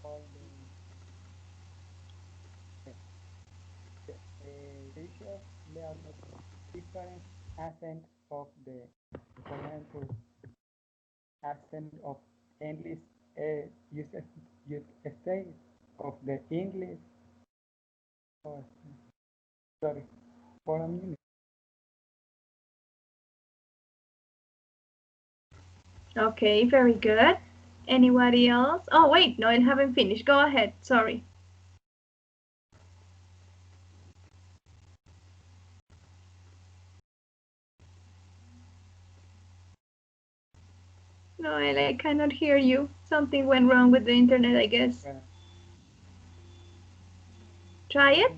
all the teacher learn different accent of the component accent of English use state of the English. Oh, sorry, for a minute. Okay, very good. Anybody else? Oh, wait, no, I haven't finished. Go ahead. Sorry. No, I cannot hear you. Something went wrong with the internet, I guess. Try it.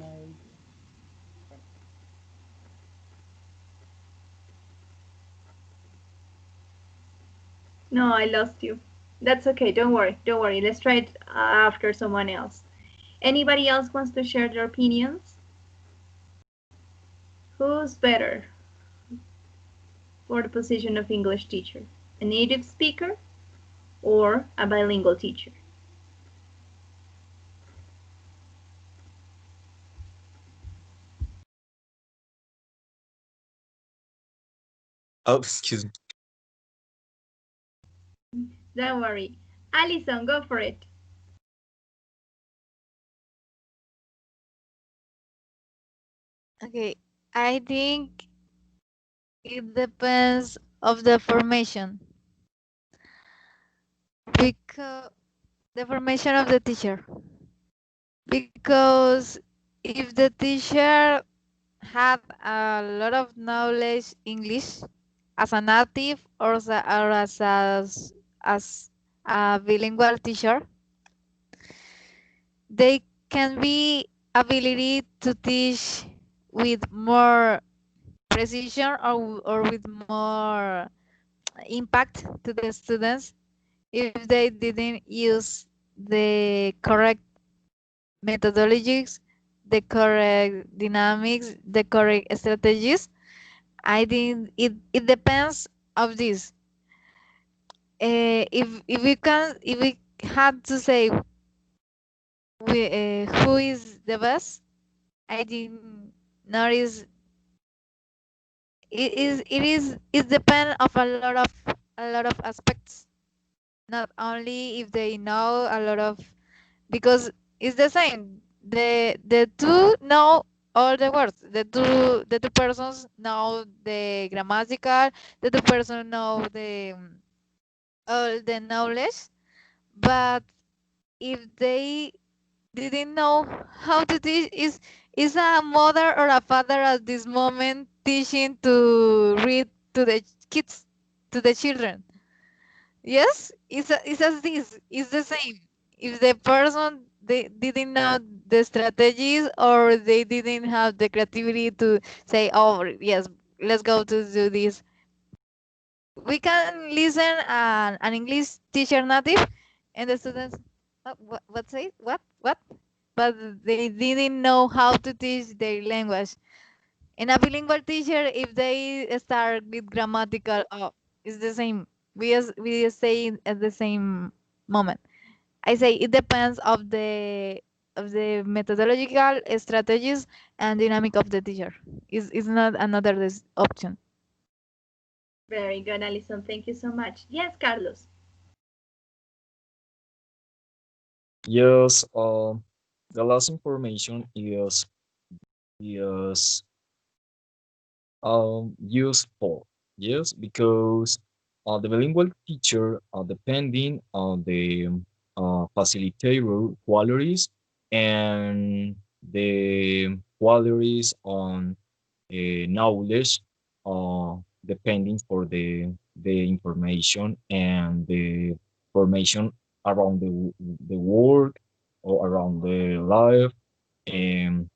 No, I lost you. That's okay. Don't worry. Don't worry. Let's try it after someone else. Anybody else wants to share their opinions? Who's better for the position of English teacher? A native speaker or a bilingual teacher? Oh, excuse me. Don't worry. Alison, go for it. Okay, I think it depends of the formation because the formation of the teacher. Because if the teacher had a lot of knowledge English as a native or as a bilingual teacher, they can be ability to teach with more precision or with more impact to the students if they didn't use the correct methodologies, the correct dynamics, the correct strategies. I think it depends of this. If we had to say who is the best, I didn't notice. It depends of a lot of aspects. Not only if they know a lot of, because it's the same. The two know all the words. The two persons know the grammatical. The two persons know the all the knowledge. But if they didn't know how to teach, is a mother or a father at this moment teaching to read to the kids, to the children. Yes, it's as this. It's the same. If the person they didn't know the strategies, or they didn't have the creativity to say, "Oh, yes, let's go to do this." We can listen an English teacher native, and the students, what say what? But they didn't know how to teach their language. And a bilingual teacher, if they start with grammatical, oh, it's the same. We say at the same moment. I say it depends of the methodological strategies and dynamic of the teacher. Is not another option. Very good, Alison. Thank you so much. Yes, Carlos. Yes, the last information is useful. Yes, because the bilingual teacher, depending on the facilitator qualities and the qualities on knowledge, depending for the information and the formation around the work or around the life, and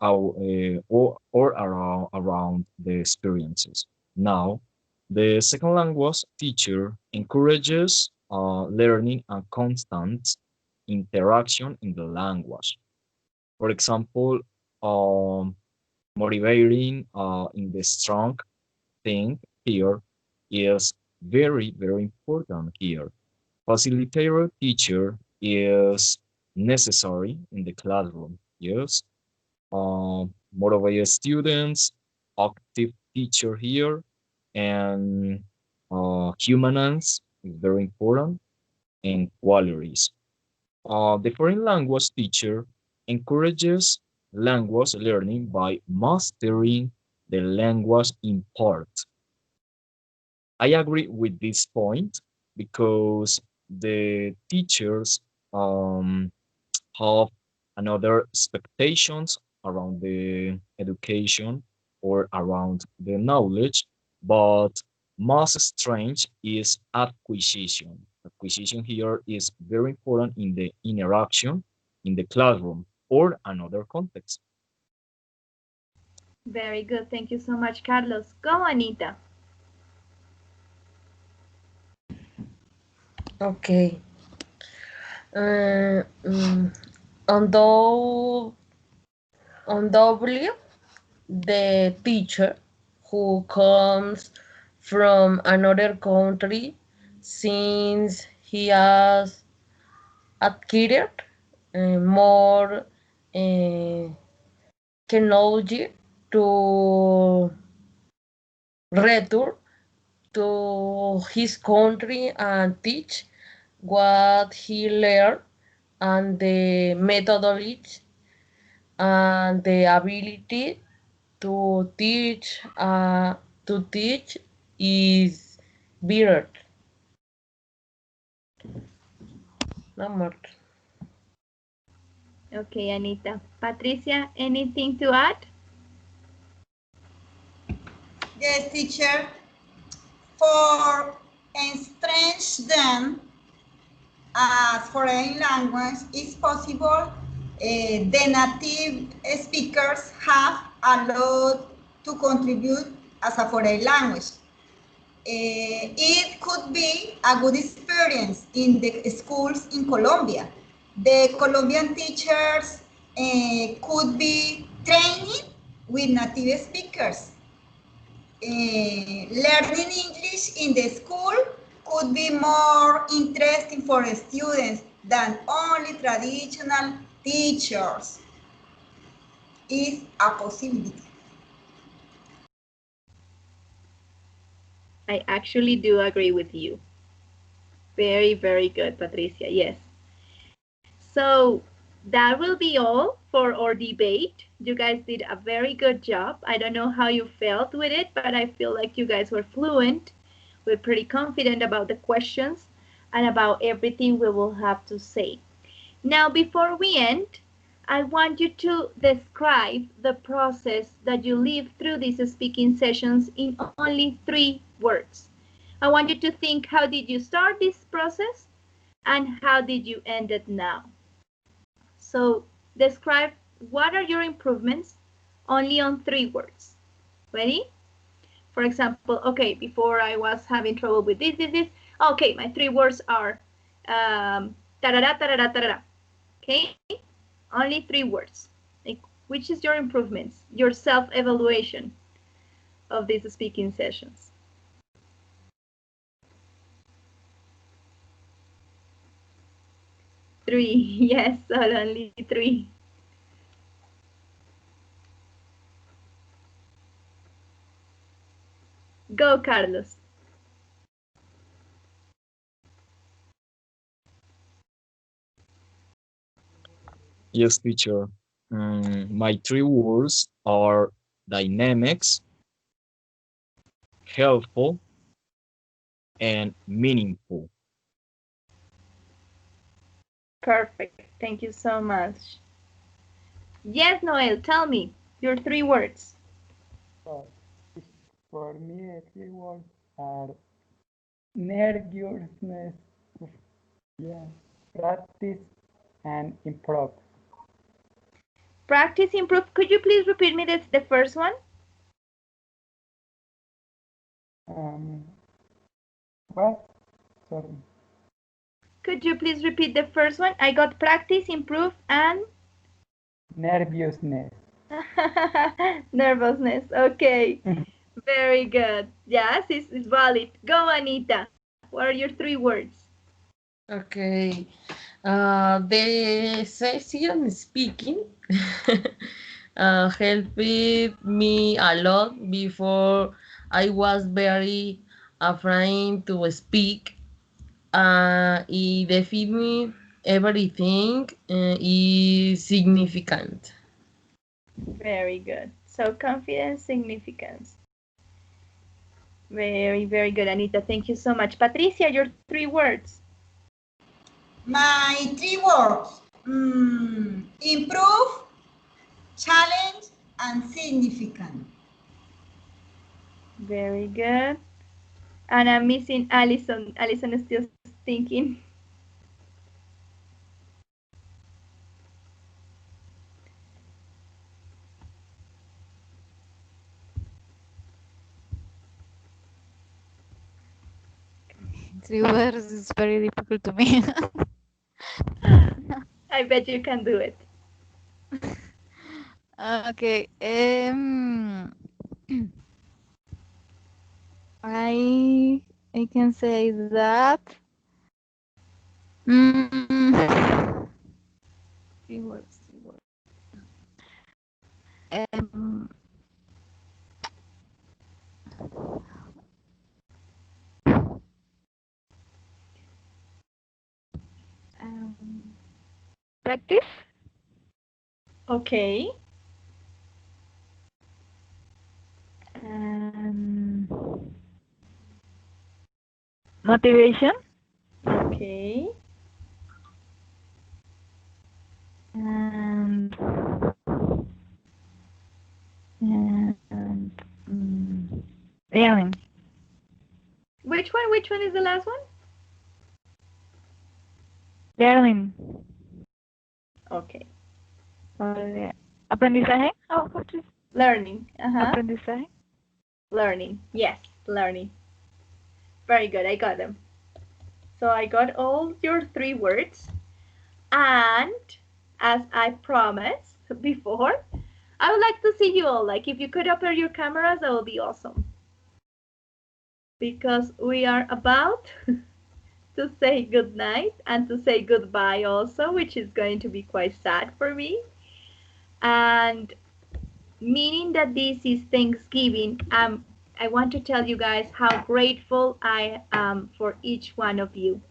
or around the experiences. Now, the second language teacher encourages learning and constant interaction in the language. For example, um, motivating in the strong thing here is very, very important here. Facilitator teacher is necessary in the classroom. Yes, motivate students, active teacher here, and humanities is very important, and qualities. The foreign language teacher encourages language learning by mastering the language in part. I agree with this point because the teachers um, have another expectations around the education or around the knowledge, but most strange is acquisition. Acquisition here is very important in the interaction in the classroom or another context. Very good. Thank you so much, Carlos. Go, Anita. Okay. Uh, mm, on W, the teacher who comes from another country, since he has acquired more knowledge to return to his country and teach what he learned, and the methodology and the ability to teach is better. No more. Okay, Anita. Patricia, anything to add? Yes, teacher. For entrench them as foreign language is possible, the native speakers have a lot to contribute as a foreign language. It could be a good experience in the schools in Colombia. The Colombian teachers could be training with native speakers. Learning English in the school could be more interesting for students than only traditional teachers is a possibility. I actually do agree with you. Very, very good, Patricia. Yes. So that will be all for our debate. You guys did a very good job. I don't know how you felt with it, but I feel like you guys were fluent. We're pretty confident about the questions and about everything we will have to say. Now, before we end, I want you to describe the process that you live through these speaking sessions in only 3 words. I want you to think, how did you start this process and how did you end it now? So describe what are your improvements only on 3 words. Ready? For example, okay, before I was having trouble with this. Okay, my 3 words are tarara, tarara, tarara. Okay, only 3 words. Like, which is your improvements, your self-evaluation of these speaking sessions? Three, yes, only 3. Go, Carlos. Yes, teacher. My 3 words are dynamics, helpful, and meaningful. Perfect. Thank you so much. Yes, Noel, tell me your 3 words. So, for me, the 3 words are nervousness, yeah, practice, and improve. Practice, improve. Could you please repeat me the first one? What? Sorry. Could you please repeat the first one? I got practice, improve, and Nervousness. nervousness. Okay, very good. Yes, it's valid. Go, Anita. What are your 3 words? Okay. The session speaking helped me a lot. Before I was very afraid to speak. It definitely everything is significant. Very good. So confidence, significance. Very, very good, Anita. Thank you so much. Patricia, your 3 words. My 3 words, improve, challenge, and significant. Very good. And I'm missing Alison. Alison is still thinking. Three words is very difficult to me. I bet you can do it. Okay. I can say that. Three words. Um, Practice, Okay. motivation, Okay. and learning. Which one? Which one is the last one? Learning. Okay. Aprendizaje. Oh, what is Learning. aprendizaje? Learning. Yes, learning. Very good. I got them. So I got all your 3 words. And as I promised before, I would like to see you all. Like, if you could open your cameras, that would be awesome. Because we are about to to say good night and to say goodbye also, which is going to be quite sad for me. And meaning that this is Thanksgiving, I want to tell you guys how grateful I am for each one of you.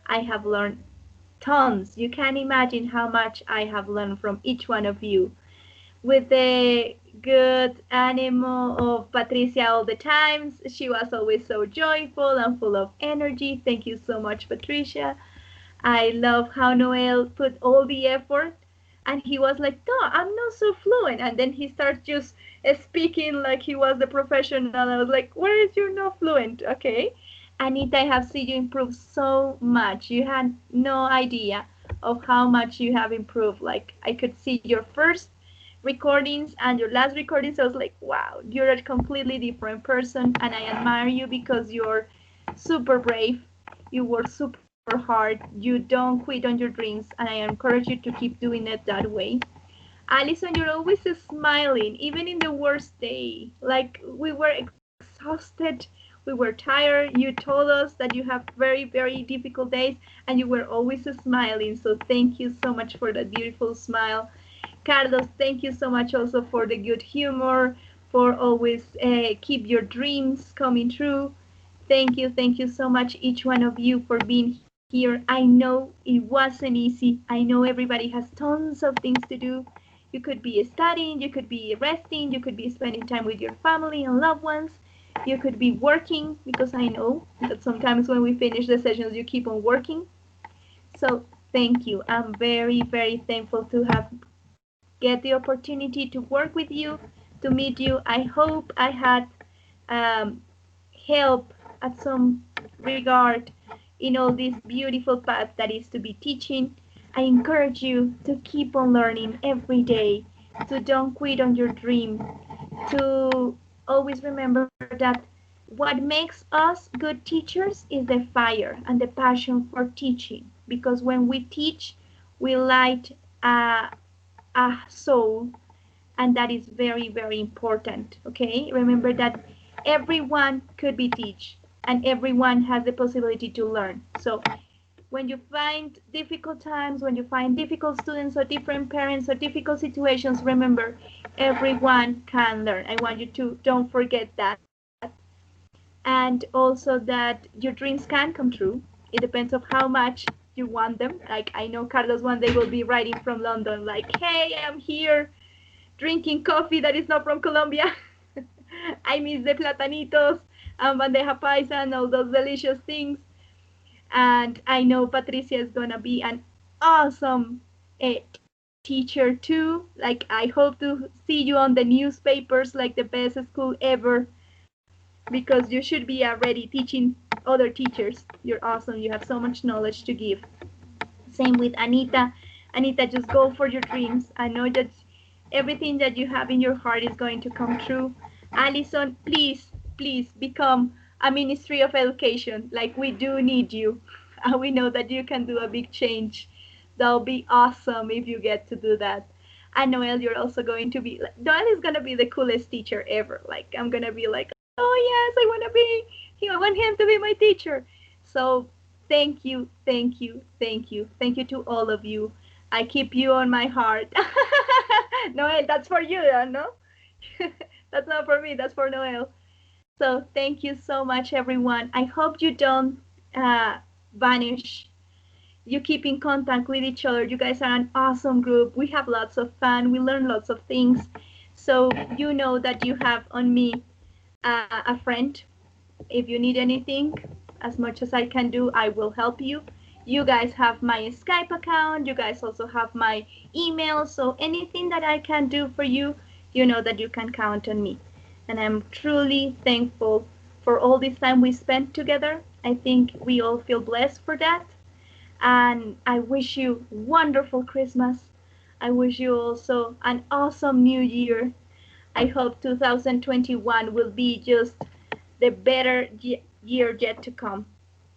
I have learned tons. You can't imagine how much I have learned from each one of you. With the good animal of Patricia all the times, she was always so joyful and full of energy. Thank you so much, Patricia. I love how Noel put all the effort, and he was like, no, I'm not so fluent. And then he starts just speaking like he was the professional. I was like, where is your not fluent? Okay. Anita, I have seen you improve so much. You had no idea of how much you have improved. Like, I could see your first recordings and your last recordings. I was like, wow, you're a completely different person, and I admire you because you're super brave. You work super hard. You don't quit on your dreams, and I encourage you to keep doing it that way. Alison, you're always smiling, even in the worst day. Like, we were exhausted, we were tired. You told us that you have very, very difficult days, and you were always smiling. So thank you so much for that beautiful smile. Carlos, thank you so much also for the good humor, for always keep your dreams coming true. Thank you so much, each one of you, for being here. I know it wasn't easy. I know everybody has tons of things to do. You could be studying, you could be resting, you could be spending time with your family and loved ones. You could be working, because I know that sometimes when we finish the sessions, you keep on working. So thank you. I'm very, very thankful to have get the opportunity to work with you, to meet you. I hope I had help at some regard in all this beautiful path that is to be teaching. I encourage you to keep on learning every day, to don't quit on your dream, to always remember that what makes us good teachers is the fire and the passion for teaching. Because when we teach, we light a soul, and that is very, very important. Okay, remember that everyone could be teach, and everyone has the possibility to learn. So when you find difficult times, when you find difficult students or different parents or difficult situations, remember everyone can learn. I want you to don't forget that. And also that your dreams can come true. It depends of how much you want them. Like, I know Carlos one day will be writing from London like, hey, I'm here drinking coffee that is not from Colombia. I miss the platanitos and bandeja paisa and all those delicious things. And I know Patricia is gonna be an awesome teacher too. Like, I hope to see you on the newspapers like the best school ever, because you should be already teaching other teachers. You're awesome. You have so much knowledge to give. Same with Anita. Anita, just go for your dreams. I know that everything that you have in your heart is going to come true. Alison, please, please become a Ministry of Education. Like, we do need you. And we know that you can do a big change. That'll be awesome if you get to do that. And Noel, you're also going to be, Noel is going to be the coolest teacher ever. Like, I'm going to be like, oh yes, I want him to be my teacher. So thank you, thank you, thank you. Thank you to all of you. I keep you on my heart. Noel, that's for you, no? That's not for me, that's for Noel. So thank you so much, everyone. I hope you don't vanish. You keep in contact with each other. You guys are an awesome group. We have lots of fun. We learn lots of things. So you know that you have on me a friend. If you need anything, as much as I can do, I will help you. You guys have my Skype account. You guys also have my email. So anything that I can do for you, you know that you can count on me. And I'm truly thankful for all this time we spent together. I think we all feel blessed for that. And I wish you wonderful Christmas. I wish you also an awesome new year. I hope 2021 will be just the better year yet to come.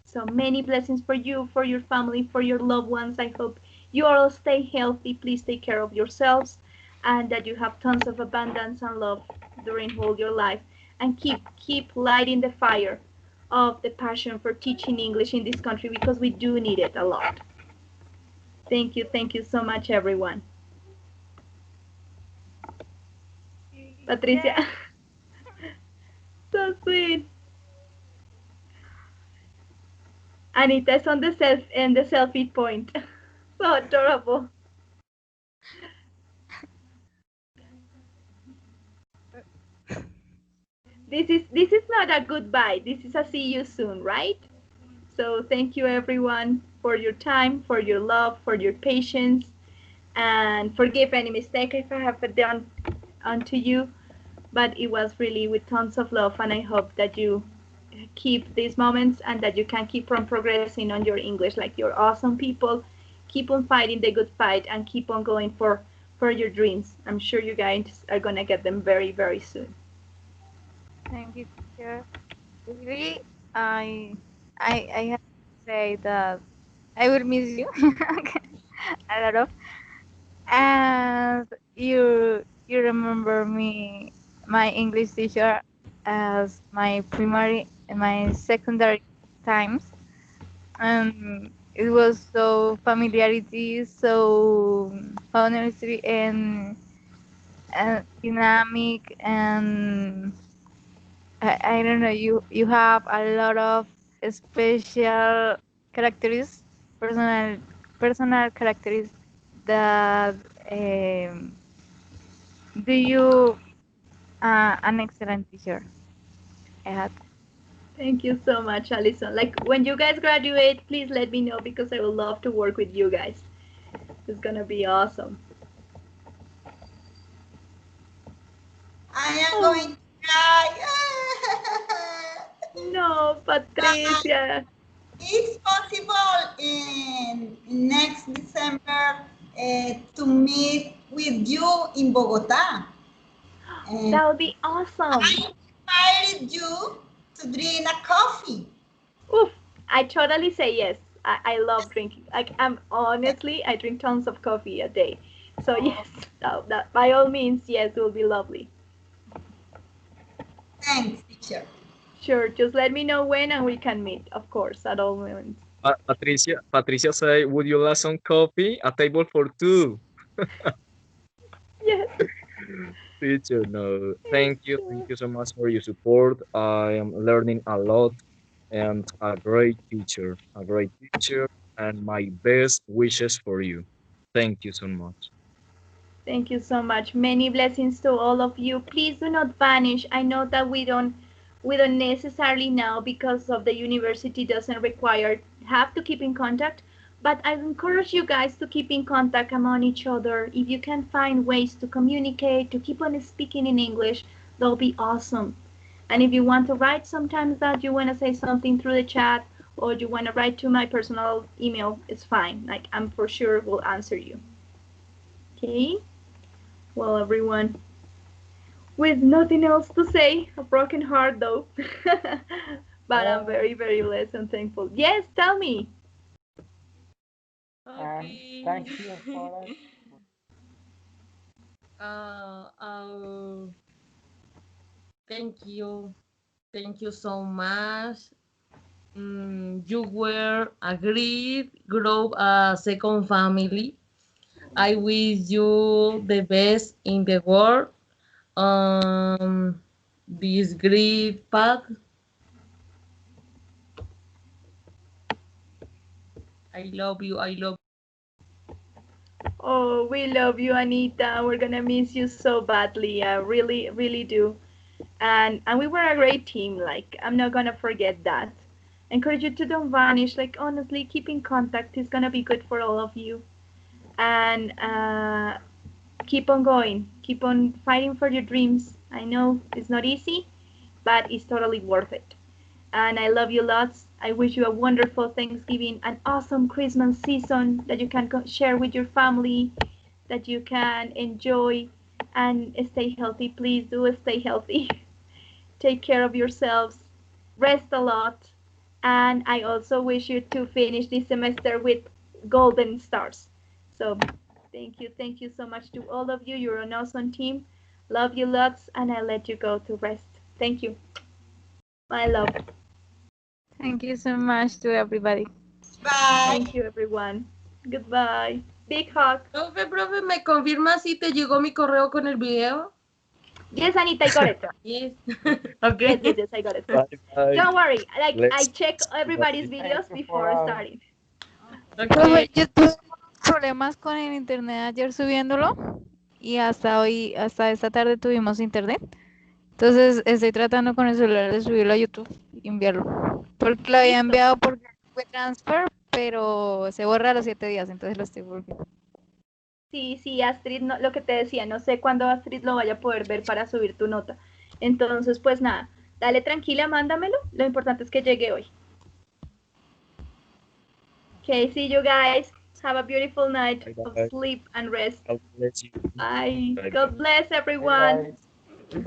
So many blessings for you, for your family, for your loved ones. I hope you all stay healthy. Please take care of yourselves, and that you have tons of abundance and love during all your life. And keep lighting the fire of the passion for teaching English in this country, because we do need it a lot. Thank you so much, everyone. Patricia, Yeah. so sweet. Anita is on the selfie point. So adorable. This is not a goodbye. This is a see you soon, right? So thank you everyone for your time, for your love, for your patience, and forgive any mistake if I have done unto you. But it was really with tons of love, and I hope that you keep these moments and that you can keep on progressing on your English like you're awesome people. Keep on fighting the good fight and keep on going for your dreams. I'm sure you guys are gonna get them very, very soon. Thank you, teacher. Really, I I have to say that I will miss you a lot of, and you remember me, my English teacher, as my primary and my secondary times, and it was so familiarity, so honestly, and dynamic, and I don't know, you have a lot of special characteristics, personal personal characteristics that um, do you an excellent teacher. I had. Thank you so much, Alison. Like when you guys graduate, please let me know because I would love to work with you guys. It's gonna be awesome. I am Oh going to cry. no, But Patricia. it's possible in next December to meet with you in Bogota. And That would be awesome. I invited you to drink a coffee. Oof, I totally say yes. I love drinking. Like I'm honestly, I drink tons of coffee a day. So yes, that by all means, yes, it will be lovely. Thanks, teacher. Sure, just let me know when and we can meet, of course, at all moments. Patricia say, would you like some coffee? A table for two. Yes, Teacher, no. it's Thank true. you so much for your support. I am learning a lot and a great teacher, and my best wishes for you. Thank you so much. Thank you so much. Many blessings to all of you. Please do not vanish. I know that we don't necessarily now because of the university doesn't require have to keep in contact, but I encourage you guys to keep in contact among each other. If you can find ways to communicate, to keep on speaking in English, that'll be awesome. And if you want to write sometimes that you want to say something through the chat or you want to write to my personal email, it's fine. Like I'm for sure will answer you. Okay? Well, everyone, with nothing else to say, a broken heart though. But I'm Uh, very, very blessed and thankful. Yes, tell me. thank Okay. you for us. uh, uh, thank you. Thank you so much. You were a great group, a second family. I wish you the best in the world. This great path. I love you. I love. Oh, we love you, Anita. We're gonna miss you so badly. I really, really do. And we were a great team. Like I'm not gonna forget that. Encourage you to don't vanish. Like honestly, keep in contact. It's gonna be good for all of you. And keep on going. Keep on fighting for your dreams. I know it's not easy, but it's totally worth it. And I love you lots. I wish you a wonderful Thanksgiving, an awesome Christmas season that you can share with your family, that you can enjoy, and stay healthy. Please do stay healthy. Take care of yourselves. Rest a lot. And I also wish you to finish this semester with golden stars. So thank you so much to all of you. You're an awesome team. Love you lots, and I let you go to rest. Thank you. My love. Thank you so much to everybody. Bye. Thank you, everyone. Goodbye. Big hug. Profe, ¿me confirma si te llegó mi correo con el video? Yes, Anita, I got it. Yes. Okay. Yes, I got it. Bye bye. Don't worry. Like, I Let's- check everybody's videos Thank you before for- starting. Profe, Okay. yo tuve problemas con el internet ayer subiéndolo y hasta hoy, hasta esta tarde tuvimos internet. Entonces estoy tratando con el celular de subirlo a YouTube y enviarlo. Porque lo había Listo. enviado por transfer, pero se borra a los 7 días, entonces lo estoy volviendo. Sí, Astrid, no, lo que te decía, no sé cuándo Astrid lo vaya a poder ver para subir tu nota. Entonces, pues nada, dale tranquila, mándamelo. Lo importante es que llegue hoy. Okay, see you guys. Have a beautiful night of Bye-bye. sleep and rest. God bless you. Bye. Bye-bye. God bless everyone. Bye.